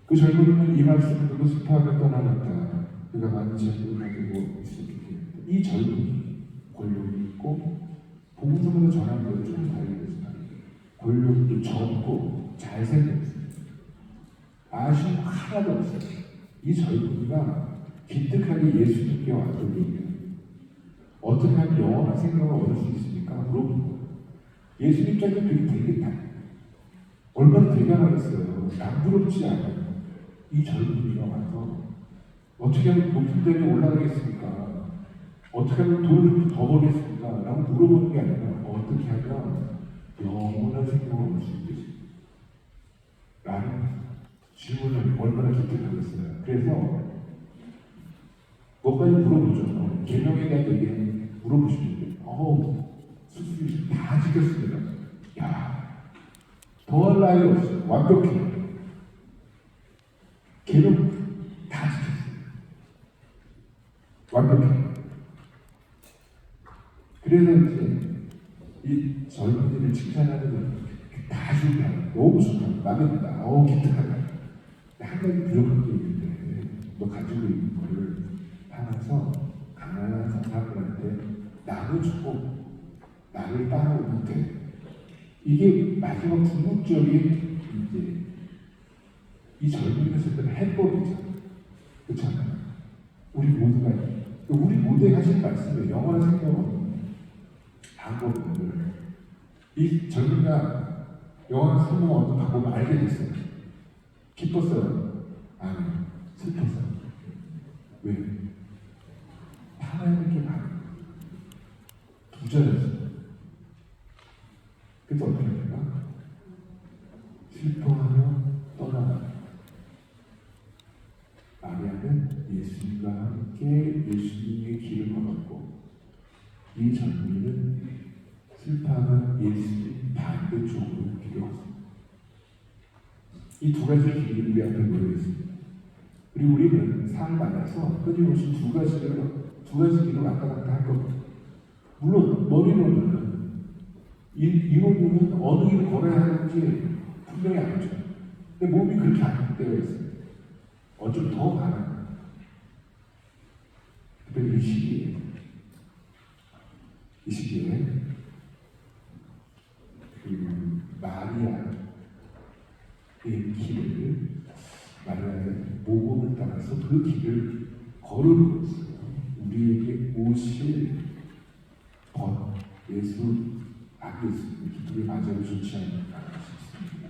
B: 그 젊은이는 이 말씀을 듣고 슬퍼하며 떠나갔다. 그가 많은 재물을 가지고 있었기 때문에 이 젊은이 권력이 있고 복음서에서 전한 것을 좀 다르겠지만 권력도 젊고 잘생겼어요. 아쉬움 하나도 없어요. 이 젊은이가 기특하게 예수님께 왔던 얘기예요. 어떻게 하면 영원한 생명을 얻을 수 있습니까? 물어보고 예수님께서 되게 되겠다. 얼마나 대단하겠어요. 남부럽지 않아요. 이 젊은이가 와서 어떻게 하면 높은 데에 올라가겠습니까? 어떻게 하면 돈을 더 벌겠습니까? 라고 물어보는 게 아니라 어떻게 하면 영원한 생명을 얻을 수 있겠습니까? 라는 질문을 얼마나 기특하겠어요. 그래서 뭐까지 물어보죠. 개명에 대한 얘기 물어보시는데 수술이 다 지켰습니다. 야, 더할 나위 없어요. 완벽해요. 개명 다 지켰어요. 완벽해요. 그래서 이제 이 젊은이를 칭찬하는 건 다 좋다. 너무 좋다. 마음에 든다. 기특하다. 한 가지 부족한 게 있는데 너 가지고 있는 거를 하면서 가난한 사람들한테 나눠주고 나를 따라오면 돼. 이게 마지막 궁극적인 이제 이 젊은이가 쓰는 해법이죠. 그렇지 않아요? 우리 모두에 하신 말씀이에요. 영원한 생명은 방법을 이 젊은이가 영원한 생명을 얻는 방법을 알게 됐어요. 기뻤어요? 아니, 슬펐어요. 왜? 하나님께 바로 두절했어요. 그래서 어떻게 합니까? 슬퍼하며 떠나가. 마리아는 함께 예수님의 길을 걸었고 이 젊은이는 슬퍼하는 예수님 반대쪽으로 기도했습니다. 이 두 가지 길이 우리 앞에 놓여 있습니다. 그리고 우리는 삶 안에서 끊임없이 두 가지 길을 왔다 갔다 할 겁니다. 물론 머리로는 이론으로는 어느 길을 걸어야 하는지 분명히 알죠. 근데 몸이 그렇게 안 되어 있습니다. 어쩜 더 많아요. 특별히 이 시기에 그 마리아의 길을 마리아의 모범을 따라서 그 길을 걸음으로써 우리에게 오실 예수 아기 예수님의 기쁨의 맞이하기 좋지 않을까 싶습니다.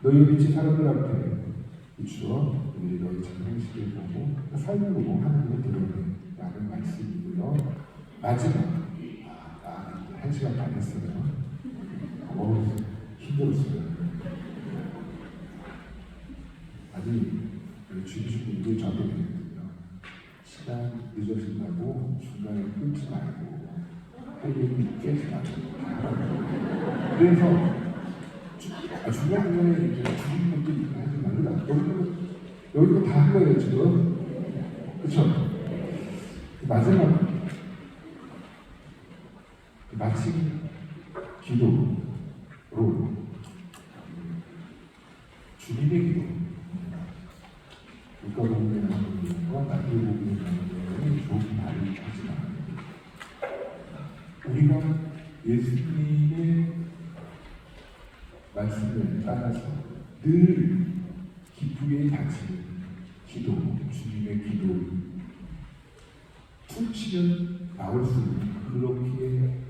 B: 너희 빛이 사람들 앞에 비추어 우리 너희 참 행실을 보고 삶을 보고 하나님의 드러내라는 말씀이고요. 마지막 한 시간 반 했어요. 힘들었어요. 아니 주님이 저한테 그랬거든요. 시간 늦어진다고 중간에 끊지 말고 할 얘기 깨지 말고 그래서 중간중간에 이제 죽은 것도 하지 말라. 여기도 다 한 거예요 지금. 그렇죠? 마지막 마침 기도로 주님의 기도 누가복음에 나오는 내용과 마태복음에 나오는 내용이 좋은 말을 하지만 우리가 예수님의 말씀을 따라서 늘 기쁘게 바치는 기도, 주님의 기도 툭 치면 나올 수 있는 그렇게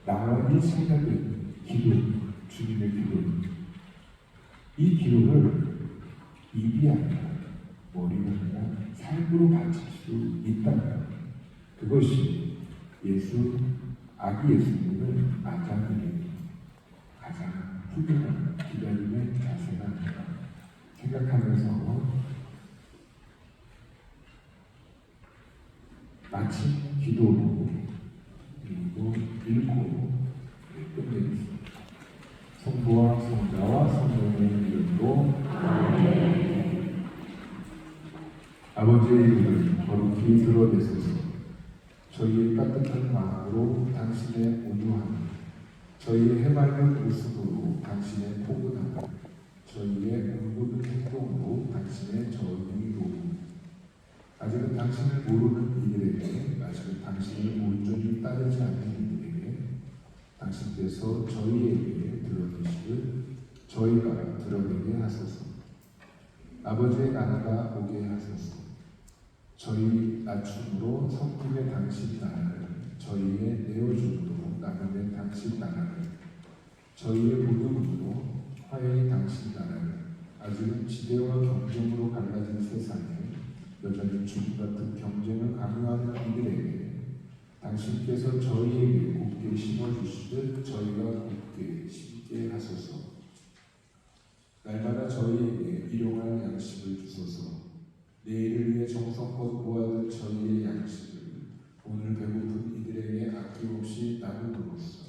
B: 나와 일치하는 기도, 주님의 기도 이 기도를 입이 아니라 머리가 아니라 삶으로 바칠 수 있다면 그것이 아기 예수님을 맞아들이는 가장 훌륭한 기다림의 자세가 아닌가 생각하면서 마침 기도로 그리고 읽고 끝내겠습니다. 성부와 성자와 성령의 이름으로 아멘. 아버지의 이름을 거룩히 드러내소서. 저희의 따뜻한 마음으로 당신의 온유함, 저희의 해맑은 웃음으로 당신의 포근함, 저희의 모든 행동으로 당신의 정의로움, 아직은 당신을 모르는 이들에게, 아직은 당신을 온전히 따르지 않는 이들에게 당신께서 저희에게 드러내시듯 저희가 드러내게 하소서. 아버지의 나라가 오게 하소서. 저희 낮춤으로 성품의 당신 나라를, 저희의 내어줌으로 나누는 당신 나라를, 저희의 모둠으로 화해의 당신 나라를, 아직은 지대와 경쟁으로 갈라진 세상에 여전히 죽음 같은 경쟁을 강요하는 이들에게 당신께서 저희에게 굳게 심어주시듯 저희가 굳게 심게 하소서. 날마다 저희에게 일용할 양식을 주소서. 내일을 위해 정성껏 모아둔 저희의 양식을 오늘 배고픈 이들에게 아낌없이 나누므로써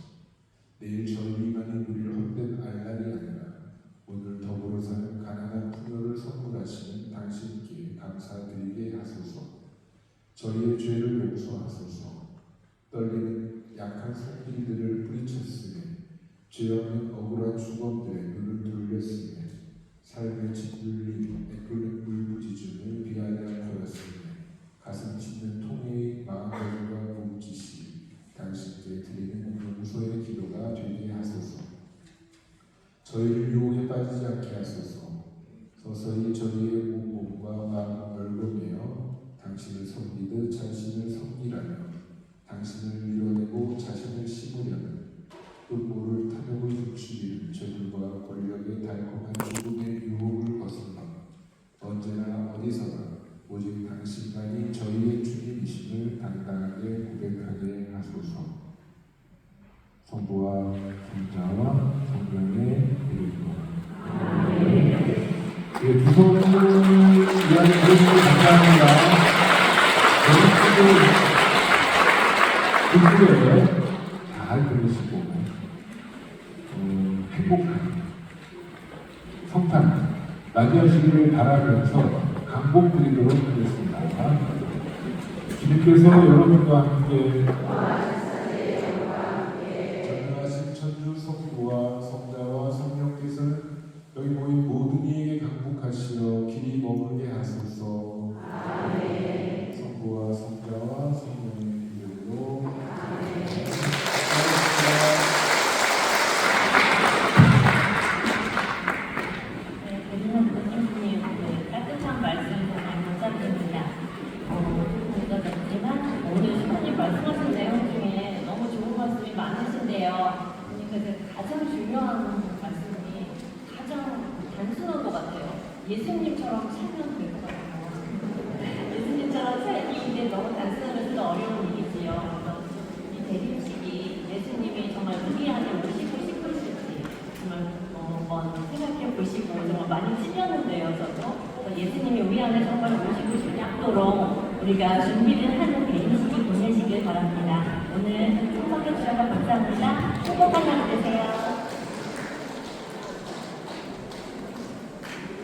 B: 내일 저희만이 누릴 헛된 알날이 아니라 오늘 더불어 사는 가난한 풍요를 선물하시는 당신께 감사드리게 하소서. 저희의 죄를 용서하소서. 떨리는 약한 손길들을 뿌리쳤으며 죄 없는 억울한 주범들의 눈을 돌렸으며 삶의 짓눌림 애끓는 물부지중을 비하여 보였으며 가슴 찢는 통해의 마음가짐과 몸짓이 당신께 드리는 용서의 기도가 되게 하소서. 저희를 유혹에 빠지지 않게 하소서. 서서히 저희의 몸과 마음을 넓어내어 당신을 섬기듯 자신을 섬기라며 당신을 밀어내고 자신을 심으려는 끝모를 탐욕을 감추기는 죄들과 권력의 달콤한 죽음의 유혹을 벗어나 언제나 어디서나 오직 당신만이 저희의 주님이심을 당당하게 고백하게 하소서. 성부와 성자와 성령의 이름으로 아멘. 두 손을 이야기 해주셔서 감사합니다. 그들의 잘 들으시고 행복한 성탄 맞이하시기를 바라면서 강복드리도록 하겠습니다. 주님께서 여러분과 함께 전능하신 천주 성부와 성자와 성령께서는 여기 모인 모든 이에게 강복하시어 길이 머물게 하소서. 성부와 성자와 성령의 이름으로
A: 네, 베르나르도 신부님 따뜻한 말씀 정말 감사드립니다. 늦어졌지만 오늘 신부님 말씀하신 내용 중에 너무 좋은 말씀이 많으신데요. 그래서 가장 중요한 말씀이 가장 단순한 것 같아요. 예수님처럼 살면 될 것 같아요. 예수님처럼 살기 이게 너무 단순하면서도 어려운 일이지요. 그래서 이 대립식이 예수님이 정말 우리 안에 오시고 싶으실지 정말 한번 생각해 보시고 정말 많이 찔렸는데요, 저도. 그래서 예수님이 우리 안에 정말 오시고 싶도록 우리가 준비를 하는 대립식이 보내시길 바랍니다. 오늘 참석해 주셔서 감사합니다.